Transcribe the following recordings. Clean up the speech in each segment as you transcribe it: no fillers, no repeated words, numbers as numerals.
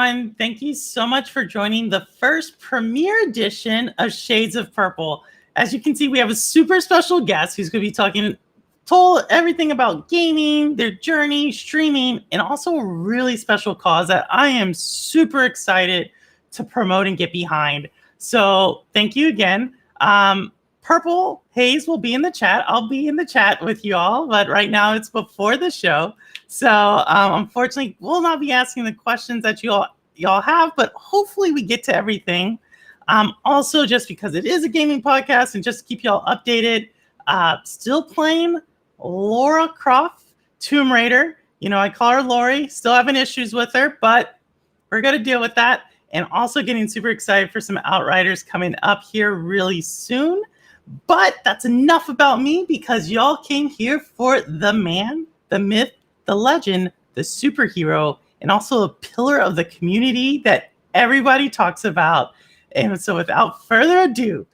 everyone. Thank you so much for joining the first premiere edition of Shades of Purple. As you can see, we have a super special guest who's going to be told everything about gaming, their journey, streaming, and also a really special cause that I am super excited to promote and get behind. So thank you again. Purple Haze will be in the chat. I'll be in the chat with you all, but right now it's before the show. So unfortunately, we'll not be asking the questions that y'all have, but hopefully we get to everything. Also, just because it is a gaming podcast and just to keep y'all updated, still playing Lara Croft Tomb Raider. You know, I call her Lori. Still having issues with her, but we're going to deal with that. And also getting super excited for some Outriders coming up here really soon. But that's enough about me because y'all came here for the man, the myth, the legend, the superhero, and also a pillar of the community that everybody talks about. And so without further ado,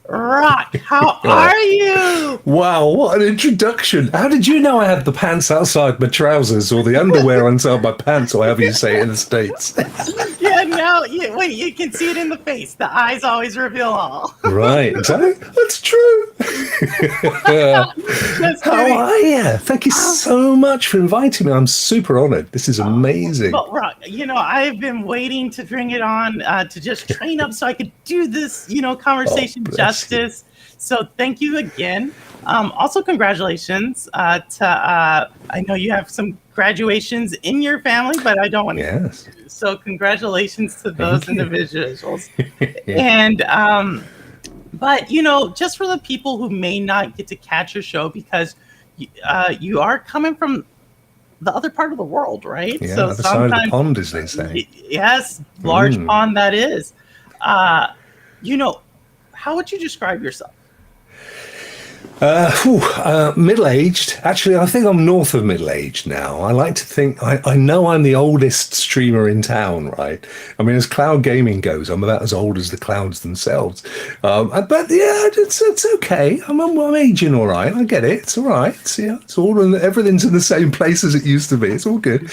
Rokk, how are you? Wow, what an introduction. How did you know I had the pants outside my trousers or the underwear inside my pants or however you say it in the States? Wait, you can see it in the face. The eyes always reveal all. Right, exactly. That's true. How are you? Thank you so much for inviting me. I'm super honored. This is amazing. Well, Rokk, I've been waiting to bring it on to just train up so I could do this, conversation justice. So thank you again. Also, congratulations to, I know you have some graduations in your family, but I don't want to. Yes. So congratulations to those individuals. And, but, just for the people who may not get to catch your show because you are coming from the other part of the world, right? Yeah, so other side of the pond, as they say. Yes, large pond that is. How would you describe yourself? Middle-aged. Actually, I think I'm north of middle-aged now. I like to think, I know I'm the oldest streamer in town, right? I mean, as cloud gaming goes, I'm about as old as the clouds themselves. But yeah, it's okay. I'm aging all right. I get it. It's all right. It's all, everything's in the same place as it used to be. It's all good.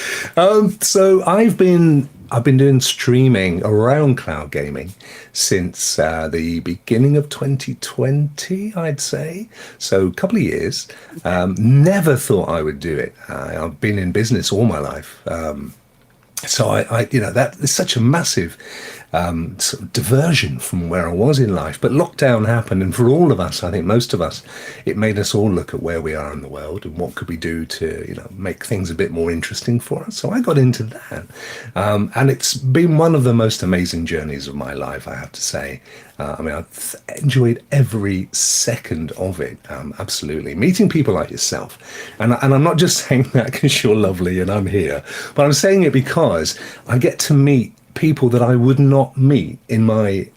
So I've been doing streaming around cloud gaming since the beginning of 2020, I'd say. So a couple of years. Never thought I would do it. I've been in business all my life. So that is such a massive sort of diversion from where I was in life. But lockdown happened, and for all of us, I think most of us, it made us all look at where we are in the world and what could we do to, make things a bit more interesting for us. So I got into that, and it's been one of the most amazing journeys of my life, I have to say. I've enjoyed every second of it, absolutely. Meeting people like yourself. And I'm not just saying that because you're lovely and I'm here, but I'm saying it because I get to meet people that I would not meet in my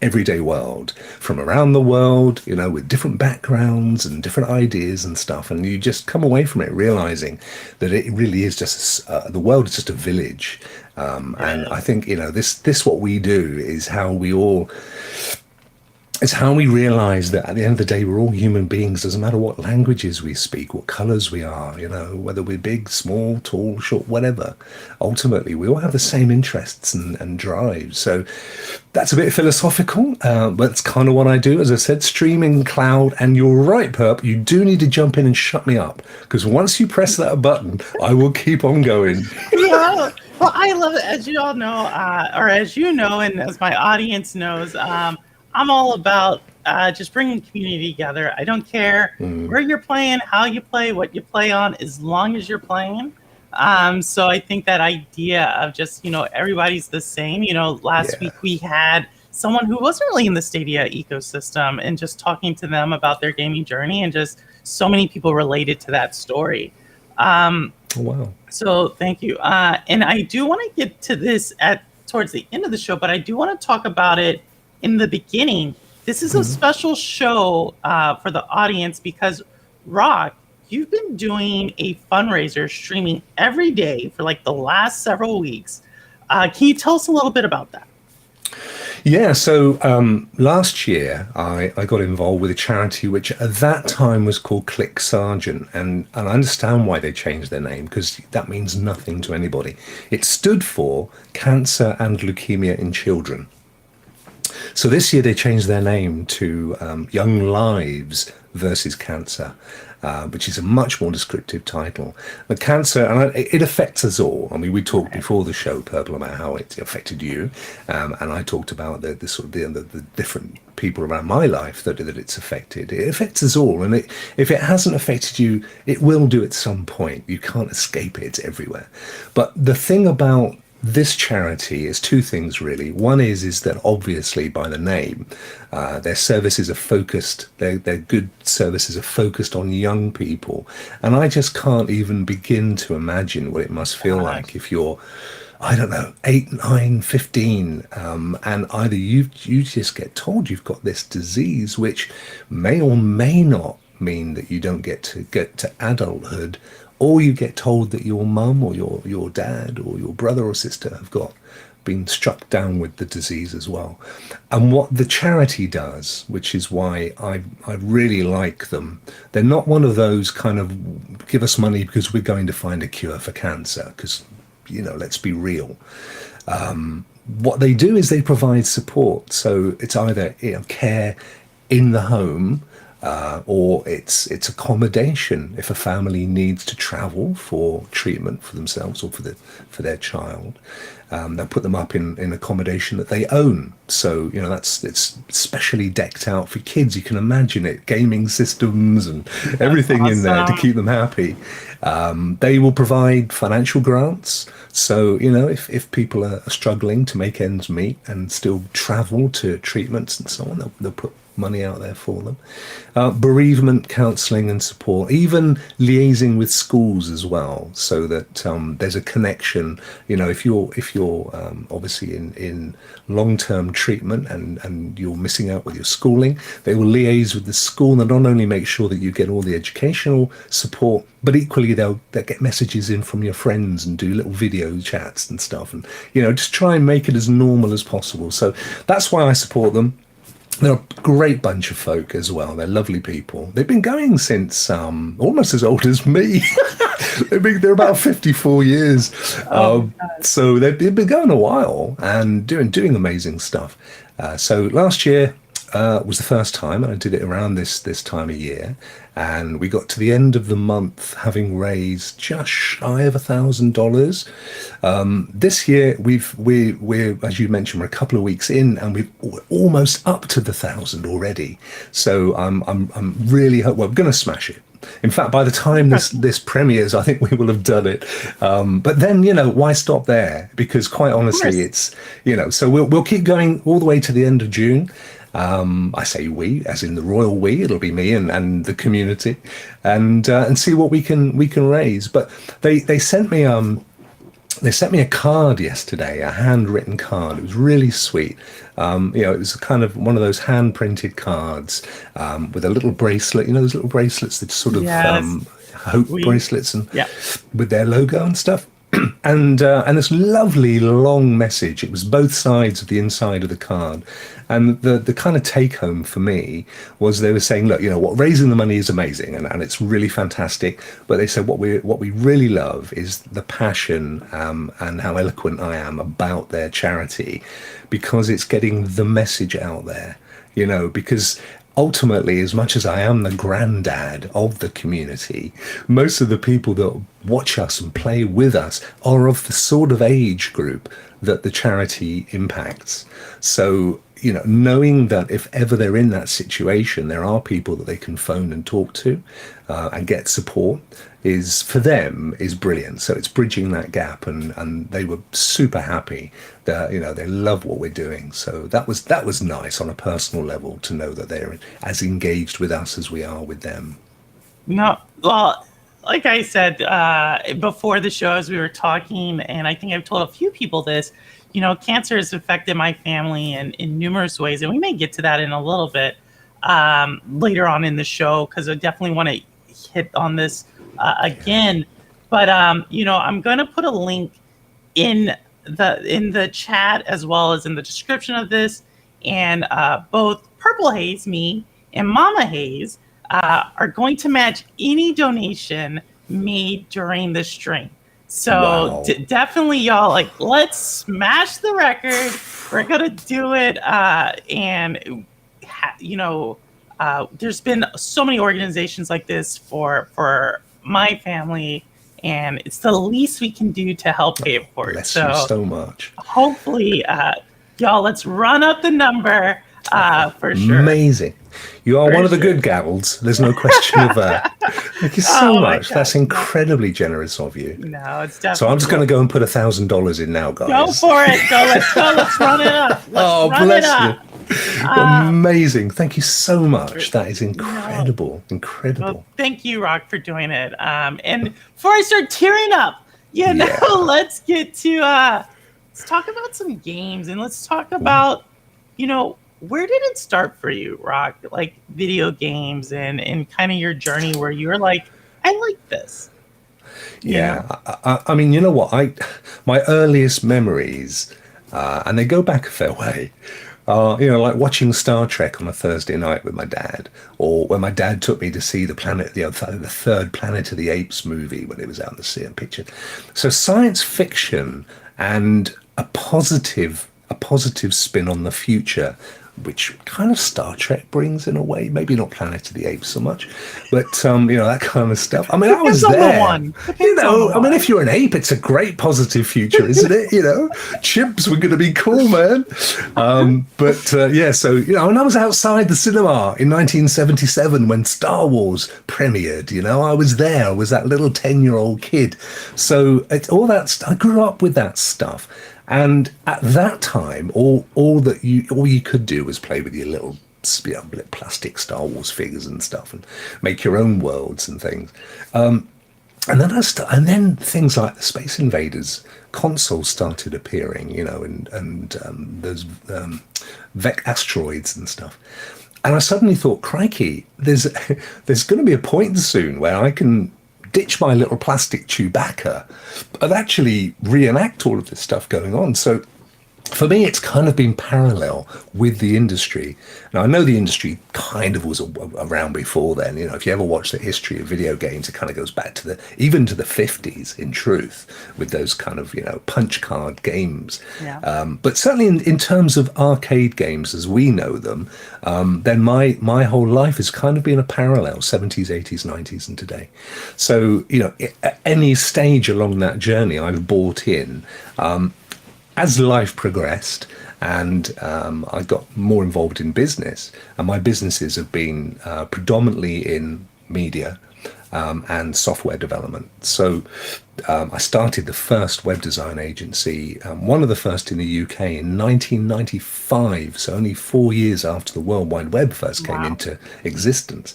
everyday world from around the world, with different backgrounds and different ideas and stuff. And you just come away from it realizing that it really is just, the world is just a village. And I think, this what we do is how we all... It's how we realize that at the end of the day, we're all human beings. Doesn't matter what languages we speak, what colors we are, whether we're big, small, tall, short, whatever. Ultimately, we all have the same interests and drives. So that's a bit philosophical, but it's kind of what I do. As I said, streaming, cloud, and you're right, Perp, you do need to jump in and shut me up. Because once you press that button, I will keep on going. Yeah. Well, I love it. As you all know, or as you know, and as my audience knows, I'm all about just bringing community together. I don't care where you're playing, how you play, what you play on, as long as you're playing. So I think that idea of just, everybody's the same. Last week we had someone who wasn't really in the Stadia ecosystem and just talking to them about their gaming journey, and just so many people related to that story. Wow. So thank you. And I do want to get to this towards the end of the show, but I do want to talk about it in the beginning. This is a special show for the audience because, Rokk, you've been doing a fundraiser streaming every day for like the last several weeks. Can you tell us a little bit about that? Yeah, so last year I got involved with a charity which at that time was called Click Sergeant, and I understand why they changed their name because that means nothing to anybody. It stood for Cancer and Leukemia in Children. So this year they changed their name to Young Lives versus Cancer, which is a much more descriptive title. But cancer, and it affects us all. I mean, we talked before the show, Purple, about how it affected you, and I talked about the sort of the different people around my life that it's affected. It affects us all, and if it hasn't affected you, it will do at some point. You can't escape it; it's everywhere. But the thing about this charity is two things really. One is that obviously by the name, their services are focused. Their good services are focused on young people, and I just can't even begin to imagine what it must feel like if you're, I don't know, 8, 9, 15, and either you just get told you've got this disease, which may or may not mean that you don't get to adulthood, or you get told that your mum or your dad or your brother or sister have been struck down with the disease as well. And what the charity does, which is why I really like them, they're not one of those kind of give us money because we're going to find a cure for cancer, because, let's be real. What they do is they provide support. So it's either care in the home, or it's accommodation if a family needs to travel for treatment for themselves or for their child. They'll put them up in accommodation that they own. So it's specially decked out for kids. You can imagine it, gaming systems and everything in there to keep them happy. They will provide financial grants. So if people are struggling to make ends meet and still travel to treatments and so on, they'll put money out there for them. Bereavement counselling and support, even liaising with schools as well, so that there's a connection. If you're obviously in long-term treatment and you're missing out with your schooling, they will liaise with the school and not only make sure that you get all the educational support, but equally they'll get messages in from your friends and do little video chats and stuff, and just try and make it as normal as possible. So that's why I support them. They're a great bunch of folk as well. They're lovely people. They've been going since almost as old as me. They're about 54 years. So they've been going a while and doing amazing stuff. So last year was the first time, and I did it around this time of year. And we got to the end of the month having raised just shy of $1,000. This year we're as you mentioned, we're a couple of weeks in, and we're almost up to the 1,000 already. So I'm really we're going to smash it. In fact, by the time this premieres, I think we will have done it. But then, why stop there? Because quite honestly, it's so we'll keep going all the way to the end of June. I say we, as in the royal we. It'll be me and the community, and see what we can raise. But they sent me a card yesterday, a handwritten card. It was really sweet. It was kind of one of those hand printed cards with a little bracelet. Those little bracelets that sort of hope bracelets, and with their logo and stuff. And this lovely long message. It was both sides of the inside of the card, and the kind of take home for me was they were saying, look, what, raising the money is amazing and it's really fantastic, but they said what we really love is the passion and how eloquent I am about their charity, because it's getting the message out there. Because ultimately, as much as I am the granddad of the community, most of the people that watch us and play with us are of the sort of age group that the charity impacts. So, knowing that if ever they're in that situation, there are people that they can phone and talk to and get support is, for them, is brilliant. So it's bridging that gap, and they were super happy that they love what we're doing. So that was nice on a personal level to know that they're as engaged with us as we are with them. No, well, like I said before the show, as we were talking, and I think I've told a few people this, cancer has affected my family in numerous ways, and we may get to that in a little bit later on in the show, because I definitely want to hit on this again. But I'm going to put a link in the chat as well as in the description of this, and both Purple Haze, me, and Mama Haze are going to match any donation made during the stream. So Wow. definitely, y'all, like, let's smash the record. We're gonna do it, and there's been so many organizations like this for my family, and it's the least we can do to help pay it forward. Bless you so much. Hopefully, y'all, let's run up the number for sure. Amazing. You are one of the good gals. There's no question of that. Thank you so much. That's incredibly generous of you. No, it's definitely. So I'm just going to go and put $1,000 in now, guys. Go for it. Let's go. Let's run it up. Bless you. Amazing. Thank you so much. That is incredible. Incredible. Well, thank you, Rokk, for doing it. And before I start tearing up, let's get to let's talk about some games, and let's talk about, where did it start for you, Rokk? Like video games and kind of your journey where you were like, I like this. Yeah. I mean, you know what? My earliest memories, and they go back a fair way, like watching Star Trek on a Thursday night with my dad, or when my dad took me to see the third Planet of the Apes movie when it was out in the cinema picture. So science fiction and a positive spin on the future, which kind of Star Trek brings in a way. Maybe not Planet of the Apes so much, but that kind of stuff. I mean, I was there. I mean, if you're an ape, it's a great positive future, isn't it? Chimps were going to be cool, man. So and I was outside the cinema in 1977 when Star Wars premiered. I was there. I was that little 10-year-old kid. So all that. I grew up with that stuff. And at that time, all you could do was play with your little plastic Star Wars figures and stuff, and make your own worlds and things. And then things like the Space Invaders consoles started appearing, and those Vec asteroids and stuff. And I suddenly thought, crikey, there's going to be a point soon where I can ditch my little plastic Chewbacca and actually reenact all of this stuff going on. So for me, it's kind of been parallel with the industry. Now, I know the industry kind of was around before then. If you ever watch the history of video games, it kind of goes back to even to the 50s, in truth, with those kind of, punch card games. Yeah. But certainly in terms of arcade games as we know them, then my whole life has kind of been a parallel, 70s, 80s, 90s, and today. So, at any stage along that journey, I've bought in. As life progressed and I got more involved in business, and my businesses have been predominantly in media and software development. So I started the first web design agency, one of the first in the UK in 1995, so only 4 years after the World Wide Web first came into existence.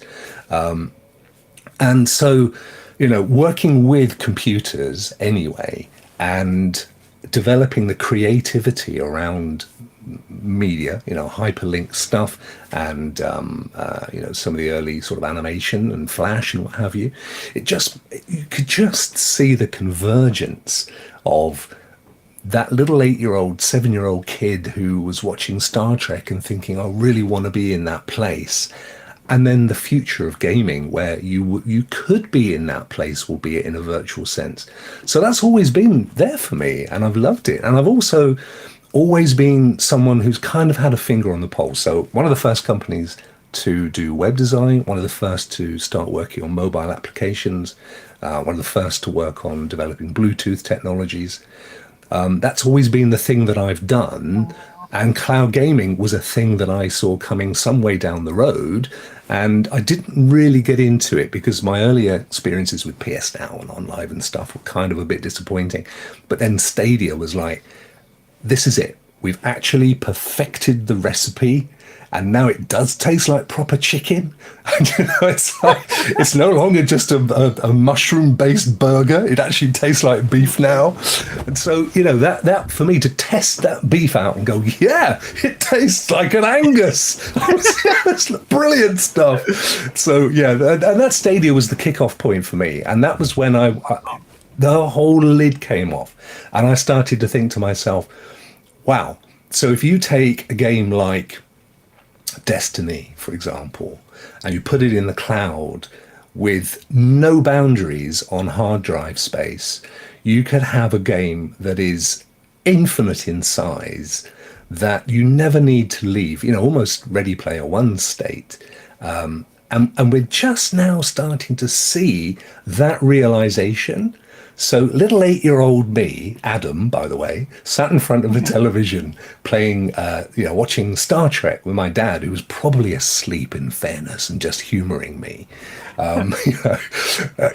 And so, working with computers anyway, and developing the creativity around media, hyperlink stuff, and some of the early sort of animation and Flash and what have you. You could just see the convergence of that little 8-year-old, 7-year-old kid who was watching Star Trek and thinking, I really want to be in that place. And then the future of gaming, where you could be in that place, albeit in a virtual sense. So that's always been there for me, and I've loved it. And I've also always been someone who's kind of had a finger on the pulse. So one of the first companies to do web design, one of the first to start working on mobile applications, one of the first to work on developing Bluetooth technologies. That's always been the thing that I've done. And cloud gaming was a thing that I saw coming some way down the road. And I didn't really get into it because my earlier experiences with PS Now and OnLive and stuff were kind of a bit disappointing. But then Stadia was like, this is it. We've actually perfected the recipe. And now it does taste like proper chicken. And, it's no longer just a mushroom-based burger. It actually tastes like beef now. And so, that for me to test that beef out and go, yeah, it tastes like an Angus. It's brilliant stuff. So, yeah, and that Stadia was the kickoff point for me. And that was when the whole lid came off. And I started to think to myself, wow, so if you take a game like Destiny, for example, and you put it in the cloud with no boundaries on hard drive space, you could have a game that is infinite in size, that you never need to leave, almost Ready Player One state. And we're just now starting to see that realization. So little 8-year-old me, Adam, by the way, sat in front of the television playing, watching Star Trek with my dad, who was probably asleep, in fairness, and just humoring me.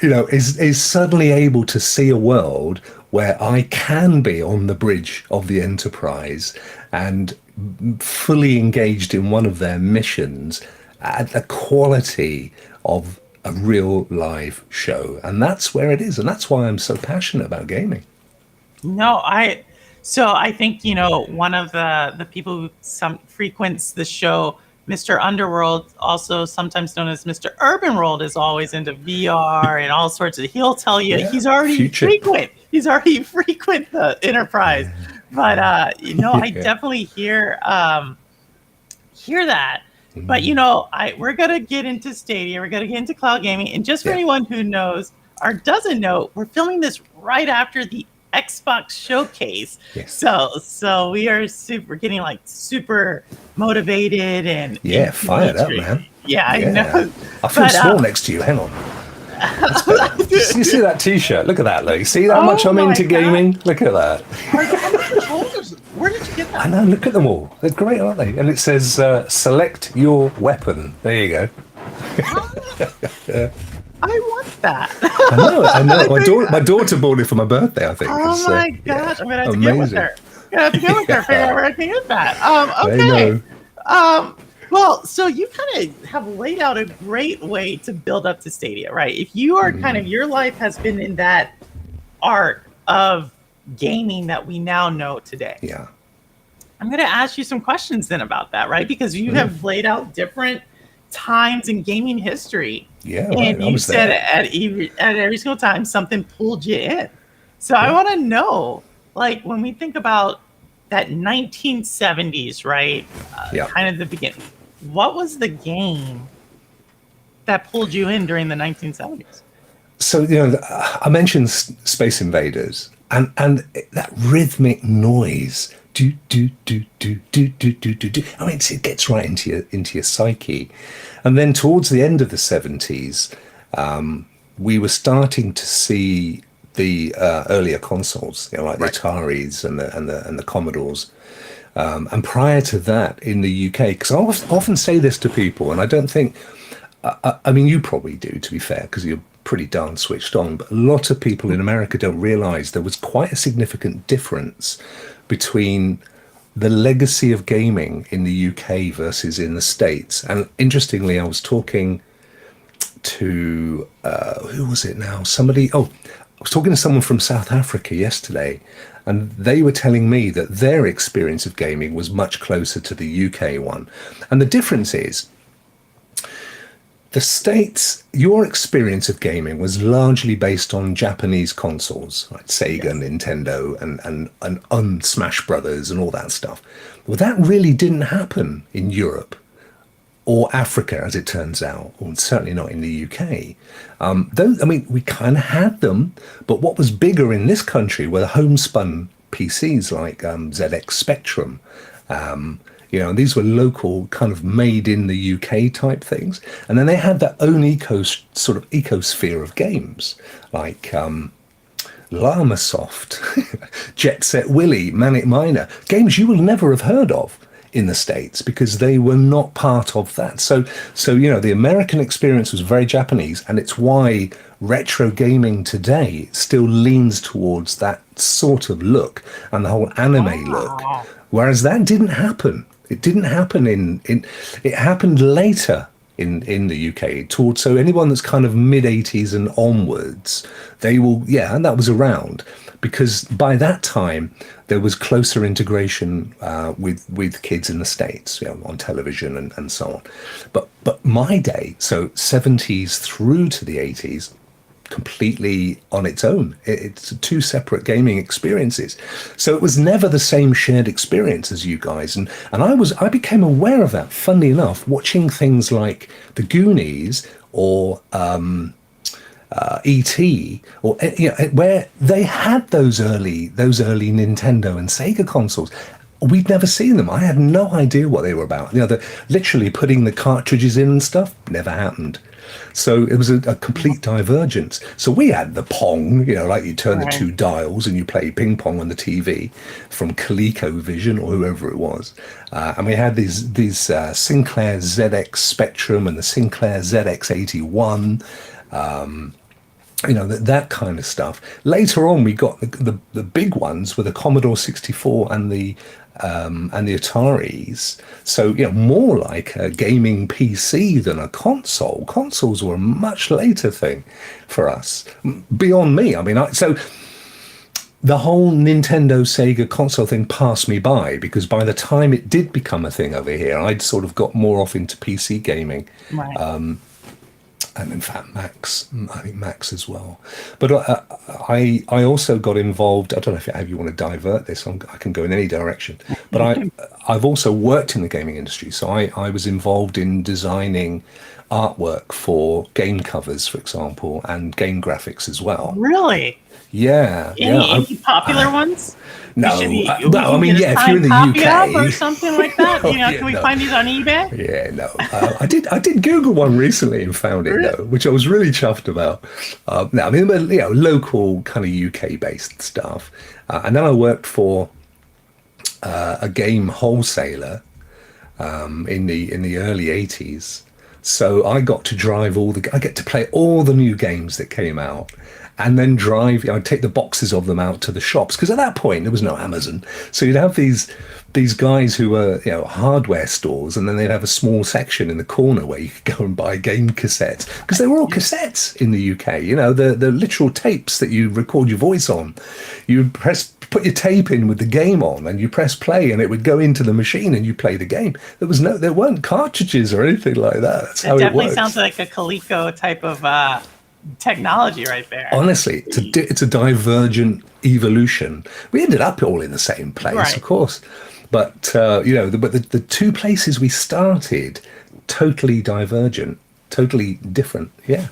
Is suddenly able to see a world where I can be on the bridge of the Enterprise and fully engaged in one of their missions at the quality of a real live show. And that's where it is. And that's why I'm so passionate about gaming. No, I think, one of the people who frequents the show, Mr. Underworld, also sometimes known as Mr. Urban World, is always into VR and all sorts of, he'll tell you he's already frequent the Enterprise. But I definitely hear that. But we're gonna get into Stadia, we're gonna get into cloud gaming, and just for anyone who knows or doesn't know, we're filming this right after the Xbox showcase. Yes. So we are getting like super motivated and fired up, man. Yeah, I know. I feel small next to you. Hang on. You see that T-shirt? Look at that, Lee. See how much I'm into gaming? Look at that. Where did you get that? I know. Look at them all. They're great, aren't they? And it says, "Select your weapon." There you go. I want that. I know. My daughter bought it for my birthday, I think. Oh my gosh! I'm gonna have to get with her. Figure out where I can get that. Okay. Well, so you kind of have laid out a great way to build up to Stadia, right? If you are your life has been in that arc of gaming that we now know today. Yeah. I'm going to ask you some questions then about that, right? Because you have laid out different times in gaming history. Yeah. And you said at every single time something pulled you in. So I want to know, like, when we think about that 1970s, right? Kind of the beginning. What was the game that pulled you in during the 1970s? So, I mentioned Space Invaders and that rhythmic noise. Do, do, do, do, do, do, do, do, do. I mean, it gets right into your psyche. And then towards the end of the 70s, we were starting to see the earlier consoles, like the Ataris and the Commodores. And prior to that, in the UK, because I often say this to people, and I don't think, I mean, you probably do, to be fair, because you're pretty darn switched on, but a lot of people in America don't realize there was quite a significant difference between the legacy of gaming in the UK versus in the States. And interestingly, I was talking to, who was it now? I was talking to someone from South Africa yesterday, and they were telling me that their experience of gaming was much closer to the UK one. And the difference is, the States, your experience of gaming was largely based on Japanese consoles, like Sega, Nintendo, and Smash Brothers and all that stuff. Well, that really didn't happen in Europe or Africa, as it turns out, or certainly not in the UK. We kind of had them, but what was bigger in this country were the homespun PCs like ZX Spectrum. These were local, kind of made in the UK type things. And then they had their own ecosphere of games, like Llamasoft, Jet Set Willy, Manic Miner, games you will never have heard of in the States because they were not part of that. So the American experience was very Japanese, and it's why retro gaming today still leans towards that sort of look and the whole anime look. Whereas that didn't happen. It didn't happen it happened later in the UK. So anyone that's kind of mid-80s and onwards, they will, and that was around. Because by that time, there was closer integration with kids in the States, on television and so on. But my day, so 70s through to the 80s, completely on its own. It's two separate gaming experiences. So it was never the same shared experience as you guys. And I became aware of that, funnily enough, watching things like The Goonies or ET, or where they had those early Nintendo and Sega consoles. We'd never seen them. I had no idea what they were about. Literally putting the cartridges in and stuff never happened. So it was a complete divergence. So we had the Pong, like you turn the two dials and you play ping pong on the TV from ColecoVision or whoever it was. And we had these Sinclair ZX Spectrum and the Sinclair ZX81. That kind of stuff. Later on, we got the big ones with the Commodore 64 and the Ataris. So more like a gaming PC than a console. Consoles were a much later thing for us. Beyond me, so the whole Nintendo Sega console thing passed me by, because by the time it did become a thing over here, I'd sort of got more off into PC gaming. Right. And in fact, I think Max as well. But I also got involved. I don't know if you want to divert this. I can go in any direction. But I've also worked in the gaming industry. So I was involved in designing artwork for game covers, for example, and game graphics as well. Really? Yeah. Any popular ones? No, if you're in the UK or something like that, can we find these on eBay? Yeah, no. I did Google one recently and found it though, which I was really chuffed about. Local kind of UK based stuff, and then I worked for a game wholesaler in the early '80s. So I got to I get to play all the new games that came out. And then I'd take the boxes of them out to the shops, because at that point there was no Amazon. So you'd have these guys who were hardware stores, and then they'd have a small section in the corner where you could go and buy game cassettes, because they were all cassettes in the UK. The literal tapes that you record your voice on. You put your tape in with the game on, and you press play, and it would go into the machine, and you play the game. There weren't cartridges or anything like that. That's how it works. It definitely sounds like a Coleco type of technology right there. Honestly, it's a divergent evolution. We ended up all in the same place, of course, but the two places we started, totally divergent, totally different. Yeah,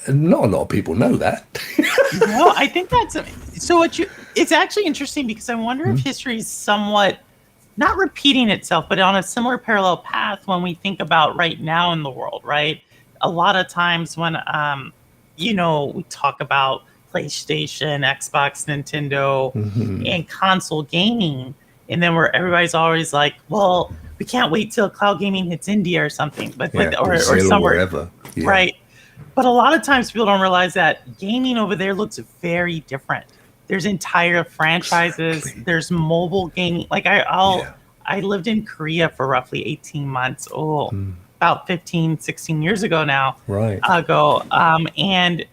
not a lot of people know that. No, I think that's so. It's actually interesting, because I wonder if history is somewhat not repeating itself, but on a similar parallel path when we think about right now in the world. Right, a lot of times when we talk about PlayStation, Xbox, Nintendo, and console gaming, and then where everybody's always like, well, we can't wait till cloud gaming hits India or something, or somewhere, wherever. Yeah. Right? But a lot of times people don't realize that gaming over there looks very different. There's entire franchises. Exactly. There's mobile gaming. Like I lived in Korea for roughly 18 months. About 15, 16 years ago now. Right. And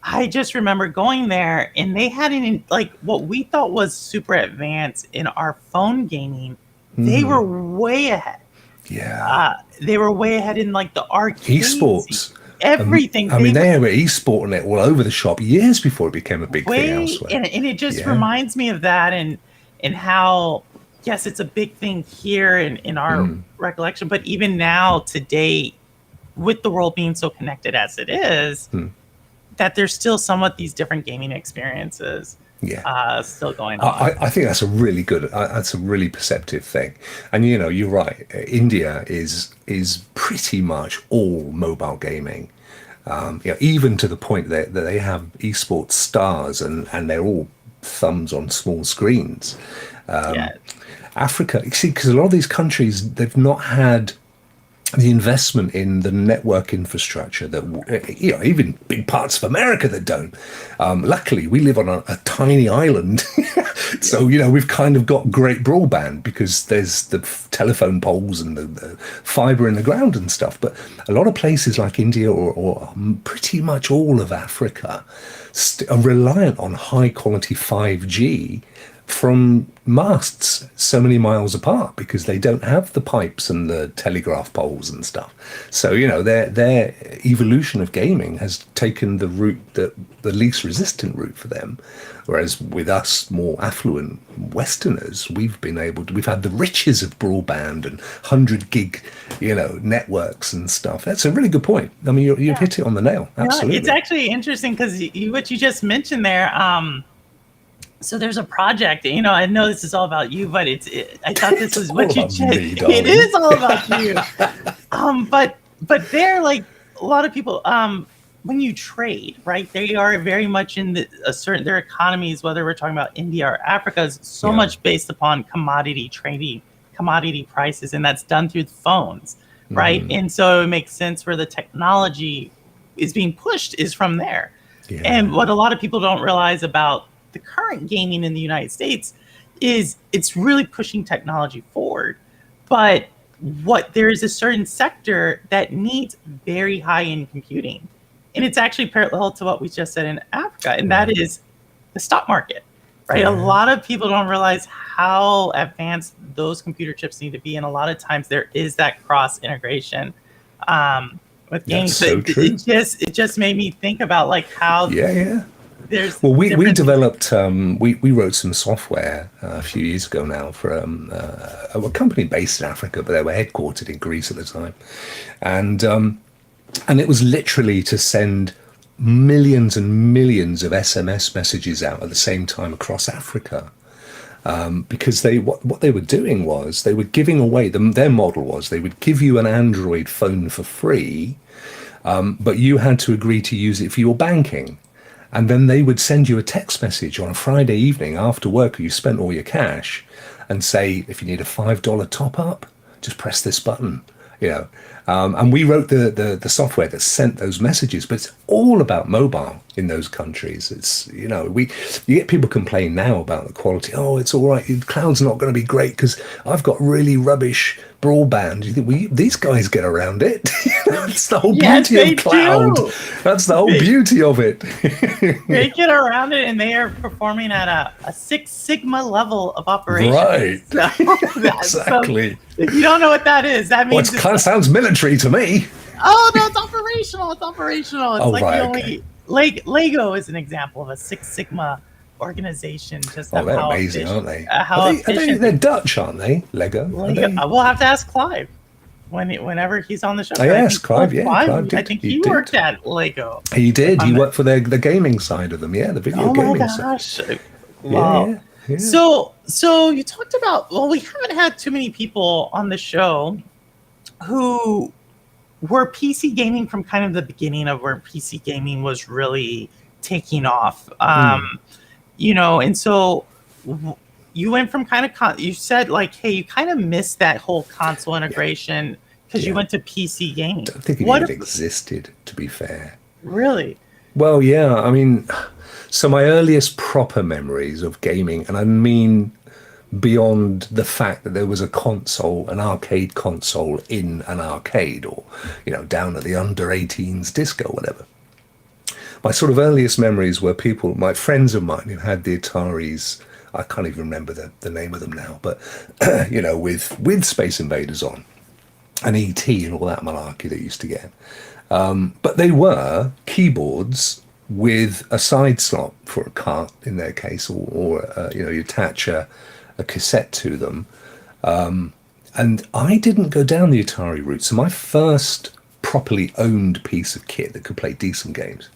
I just remember going there, and they had what we thought was super advanced in our phone gaming. They were way ahead. Yeah. They were way ahead in the arcades. Esports. Everything. They were esporting it all over the shop years before it became a big thing elsewhere. And it just reminds me of that, and how, yes, it's a big thing here in our recollection, but even now, today, with the world being so connected as it is, that there's still somewhat these different gaming experiences still going on. I think that's that's a really perceptive thing. And you're right, India is pretty much all mobile gaming. Even to the point that they have esports stars, and they're all thumbs on small screens. Africa, because a lot of these countries, they've not had the investment in the network infrastructure that even big parts of America that don't. Luckily, we live on a tiny island, so we've kind of got great broadband, because there's the telephone poles and the fiber in the ground and stuff. But a lot of places like India or pretty much all of Africa are reliant on high quality 5G from masts so many miles apart because they don't have the pipes and the telegraph poles and stuff. So, their evolution of gaming has taken the route that the least resistant route for them. Whereas with us more affluent Westerners, we've had the riches of broadband and 100 gig, networks and stuff. That's a really good point. I mean, you've hit it on the nail. Absolutely. It's actually interesting because what you just mentioned there, so there's a project, I know this is all about you, but I thought this was what you just, it is all about you. But they're like a lot of people, when you trade, right, they are very much in their economies, whether we're talking about India or Africa, is so much based upon commodity trading, commodity prices, and that's done through phones, right? And so it makes sense where the technology is being pushed is from there. Yeah. And what a lot of people don't realize about the current gaming in the United States is it's really pushing technology forward, but there is a certain sector that needs very high-end computing, and it's actually parallel to what we just said in Africa, and that is the stock market, right? A lot of people don't realize how advanced those computer chips need to be, and a lot of times there is that cross integration with games. So true. It just made me think about like how we developed we wrote some software a few years ago now for a company based in Africa, but they were headquartered in Greece at the time, and it was literally to send millions and millions of SMS messages out at the same time across Africa. Because what they were doing was they were giving away their model was they would give you an Android phone for free, but you had to agree to use it for your banking. And then they would send you a text message on a Friday evening after work, or you spent all your cash, and say, if you need a $5 top up, just press this button. And we wrote the software that sent those messages, but it's all about mobile in those countries. It's, you get people complain now about the quality. Oh, it's all right. Cloud's not going to be great because I've got really rubbish broadband. You think, these guys get around it. That's the whole beauty of cloud. That's the whole beauty of it. They get around it, and they are performing at a Six Sigma level of operation. Right. Exactly. So, if you don't know what that is, that means it kind of sounds military to me. Oh no, it's operational. It's operational. It's Lego is an example of a Six Sigma organization. Just they're amazing, aren't they? They're Dutch, aren't they? Lego. We'll have to ask Clive whenever he's on the show. Yes, Clive. Yeah, Clive did. I think he worked at Lego. He did. He worked for the gaming side of them. Yeah, the video gaming side. Oh my gosh! Wow. Yeah. So you talked about. Well, we haven't had too many people on the show who were PC gaming from kind of the beginning of where PC gaming was really taking off. And so you went from kind of you said like, hey, you kind of missed that whole console integration because you went to PC gaming. I don't think it even existed, to be fair. Really? Well, yeah. I mean, so my earliest proper memories of gaming, and I mean beyond the fact that there was a console, an arcade console in an arcade, or down at the under 18s disco, whatever. My sort of earliest memories were my friends of mine who had the Ataris. I can't even remember the name of them now, but with Space Invaders on and ET and all that malarkey that used to get. But they were keyboards with a side slot for a cart in their case, or you attach a cassette to them. And I didn't go down the Atari route. So my first properly owned piece of kit that could play decent games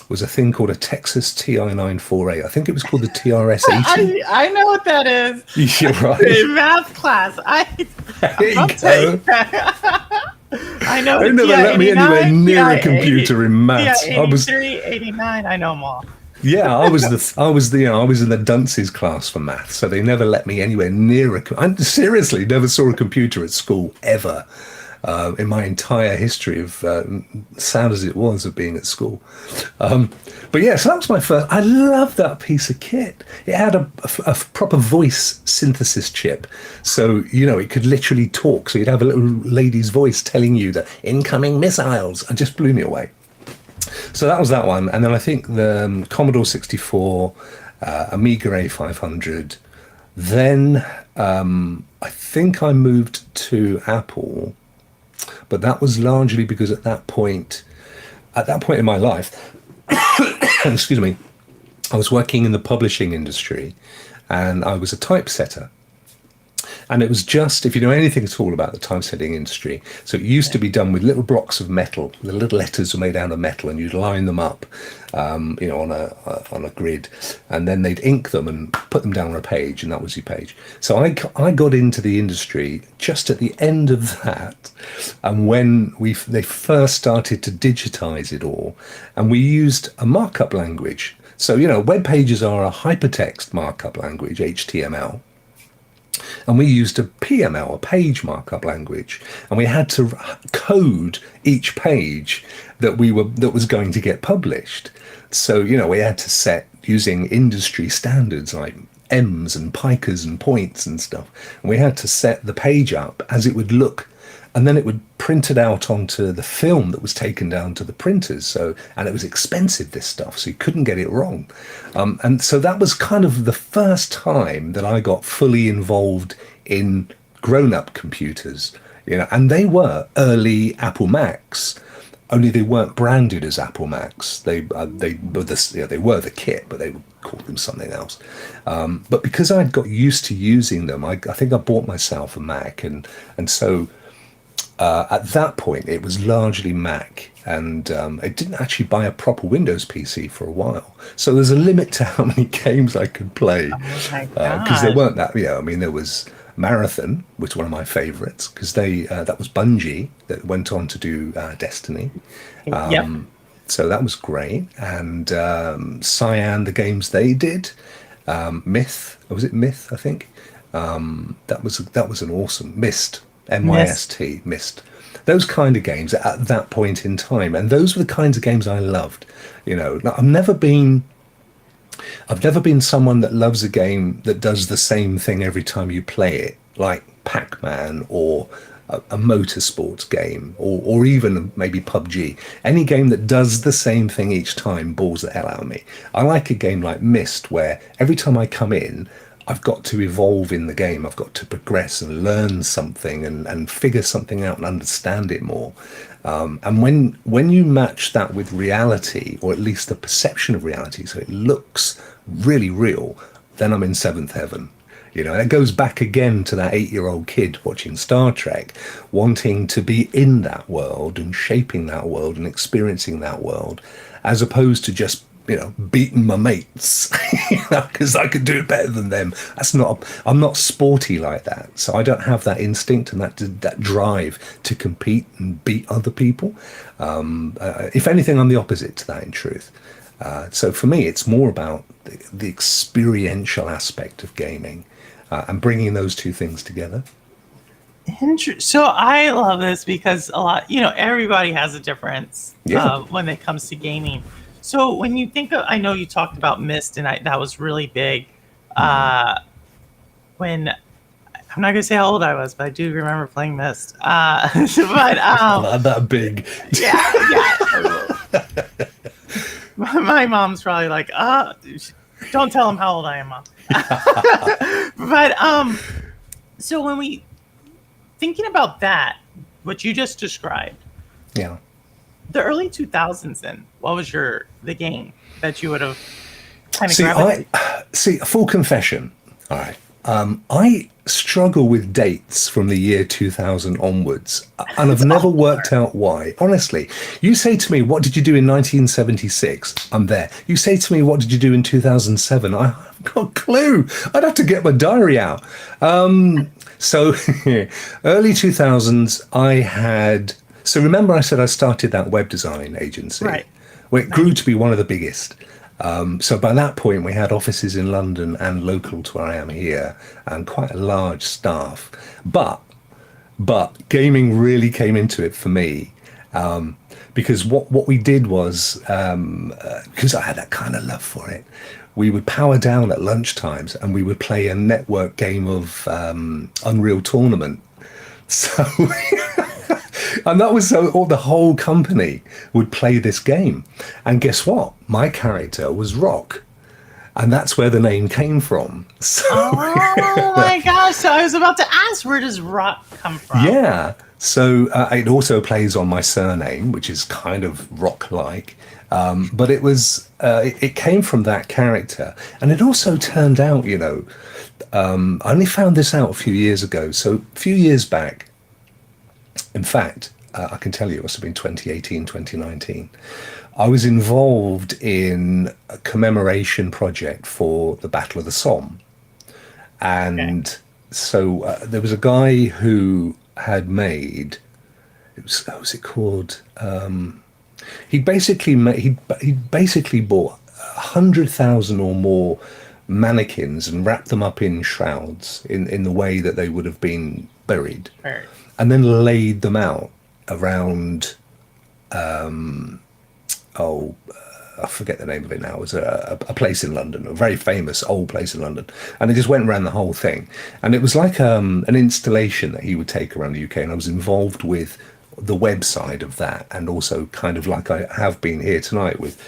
was a thing called a Texas TI-94A. I think it was called the TRS-80. I know what that is. You're right. In math class. There you go. I know. They never let me anywhere near a computer in maths. Yeah, 83, 89. I know them all. Yeah, I was in the dunces class for maths, so they never let me anywhere near I seriously never saw a computer at school ever. In my entire history of sad as it was of being at school. But yeah, so that was my first. I love that piece of kit. It had a proper voice synthesis chip. So, it could literally talk. So you'd have a little lady's voice telling you that incoming missiles. It just blew me away. So that was that one. And then I think the Commodore 64 Amiga A500. Then I think I moved to Apple, but that was largely because at that point in my life, excuse me, I was working in the publishing industry and I was a typesetter. And it was just, if you know anything at all about the typesetting industry, so it used to be done with little blocks of metal. The little letters were made out of metal, and you'd line them up, on a grid, and then they'd ink them and put them down on a page, and that was your page. So I got into the industry just at the end of that, and when they first started to digitize it all, and we used a markup language. So web pages are a hypertext markup language, HTML. And we used a PML, a page markup language, and we had to code each page that was going to get published. So we had to set using industry standards like M's and picas and points and stuff. And we had to set the page up as it would look, and then it would print it out onto the film that was taken down to the printers. And it was expensive, this stuff, so you couldn't get it wrong. And so that was kind of the first time that I got fully involved in grown-up computers, and they were early Apple Macs, only they weren't branded as Apple Macs. They were the kit, but they called them something else. But because I'd got used to using them, I think I bought myself a Mac, and so. At that point, it was largely Mac, and I didn't actually buy a proper Windows PC for a while. So there's a limit to how many games I could play, because there weren't that. There was Marathon, which was one of my favourites, because that was Bungie that went on to do Destiny. So that was great, and Cyan, the games they did, Myth, was it Myth? I think that was an awesome Myst. MYST, Myst. Those kind of games at that point in time, and those were the kinds of games I loved. I've never been someone that loves a game that does the same thing every time you play it, like Pac-Man or a motorsports game, or even maybe PUBG. Any game that does the same thing each time bores the hell out of me. I like a game like Myst, where every time I come in, I've got to evolve in the game. I've got to progress and learn something and figure something out and understand it more. And when you match that with reality, or at least the perception of reality, so it looks really real, then I'm in seventh heaven. It goes back again to that 8-year-old kid watching Star Trek, wanting to be in that world and shaping that world and experiencing that world, as opposed to just beating my mates, because I could do it better than them. I'm not sporty like that. So I don't have that instinct and that drive to compete and beat other people. If anything, I'm the opposite to that, in truth. So for me, it's more about the experiential aspect of gaming, and bringing those two things together. So I love this because a lot, everybody has a difference when it comes to gaming. So when you think of, I know you talked about Myst, and that was really big. When I'm not gonna say how old I was, but I do remember playing Myst. But Not that big. Yeah. My mom's probably like, don't tell him how old I am, Mom. But so when we thinking about that, what you just described, the early 2000s, then what was the game that you would have kind of See, full confession. All right. I struggle with dates from the year 2000 onwards, and I've never worked out why. Honestly, you say to me, what did you do in 1976? I'm there. You say to me, what did you do in 2007? I haven't got a clue. I'd have to get my diary out. So early 2000s, I had... So remember I said I started that web design agency? Right. Well, it grew to be one of the biggest. So by that point, we had offices in London and local to where I am here, and quite a large staff. But gaming really came into it for me, because what we did was, because I had that kind of love for it, we would power down at lunchtimes and we would play a network game of Unreal Tournament. So... And that was so the whole company would play this game. And guess what? My character was Rokk. and that's where the name came from. So, Oh my gosh! So I was about to ask, where does Rock come from? yeah. So it also plays on my surname, which is kind of rock-like. But it came from that character, and it also turned out, I only found this out a few years ago. So a few years back, in fact, I can tell you, it must have been 2018, 2019. I was involved in a commemoration project for the Battle of the Somme. And so there was a guy who had made, what was it called? He basically bought 100,000 or more mannequins and wrapped them up in shrouds in the way that they would have been buried, Right. and then laid them out around. I forget the name of it now. It was a place in London, a very famous old place in London, and they just went around the whole thing. And it was like an installation that he would take around the UK, and I was involved with the website of that, and also kind of like I have been here tonight with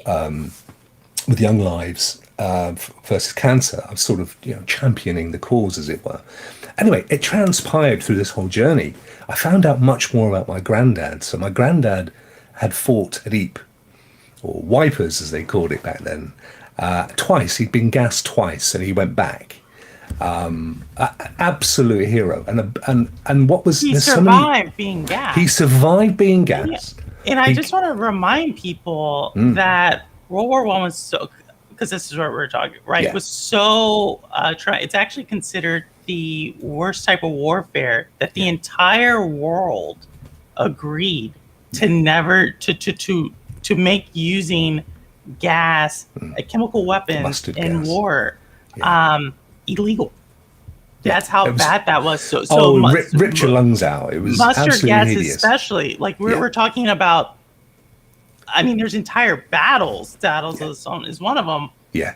Young Lives versus Cancer. I'm sort of championing the cause, as it were. Anyway, it transpired through this whole journey. I found out much more about my granddad. So my granddad had fought at Ypres, or wipers as they called it back then, twice. He'd been gassed twice, and he went back. Absolute hero, and what was He survived being gassed. He survived being gassed. Yeah. And I just want to remind people that World War I was so, because this is what we're talking, right? Yeah. Was so it's actually considered the worst type of warfare that the entire world agreed to never to make using gas, chemical weapons in war, illegal. That's how bad that was. So rip your lungs out. It was mustard absolutely gas, hideous. especially. Like we're talking about. I mean, there's entire battles. Battles of the Somme is one of them. Yeah.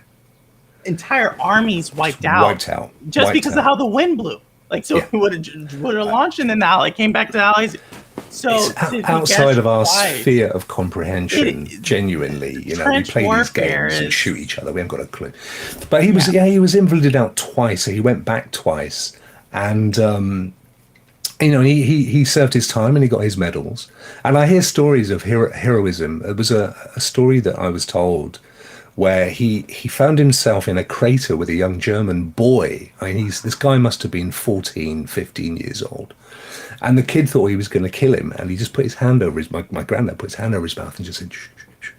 Entire armies wiped out. Just because of how the wind blew. Like so, it would have launched, and then the Allies came back to the Allies. So it's outside of our sphere of comprehension. Genuinely, we play these games and shoot each other. We haven't got a clue. But he was invalided out twice. So he went back twice, and he served his time and he got his medals. And I hear stories of heroism. It was a story that I was told where he found himself in a crater with a young German boy. I mean, this guy must have been 14, 15 years old. And the kid thought he was going to kill him, and he just put his hand over my granddad put his hand over his mouth and just said, shh, shh, shh,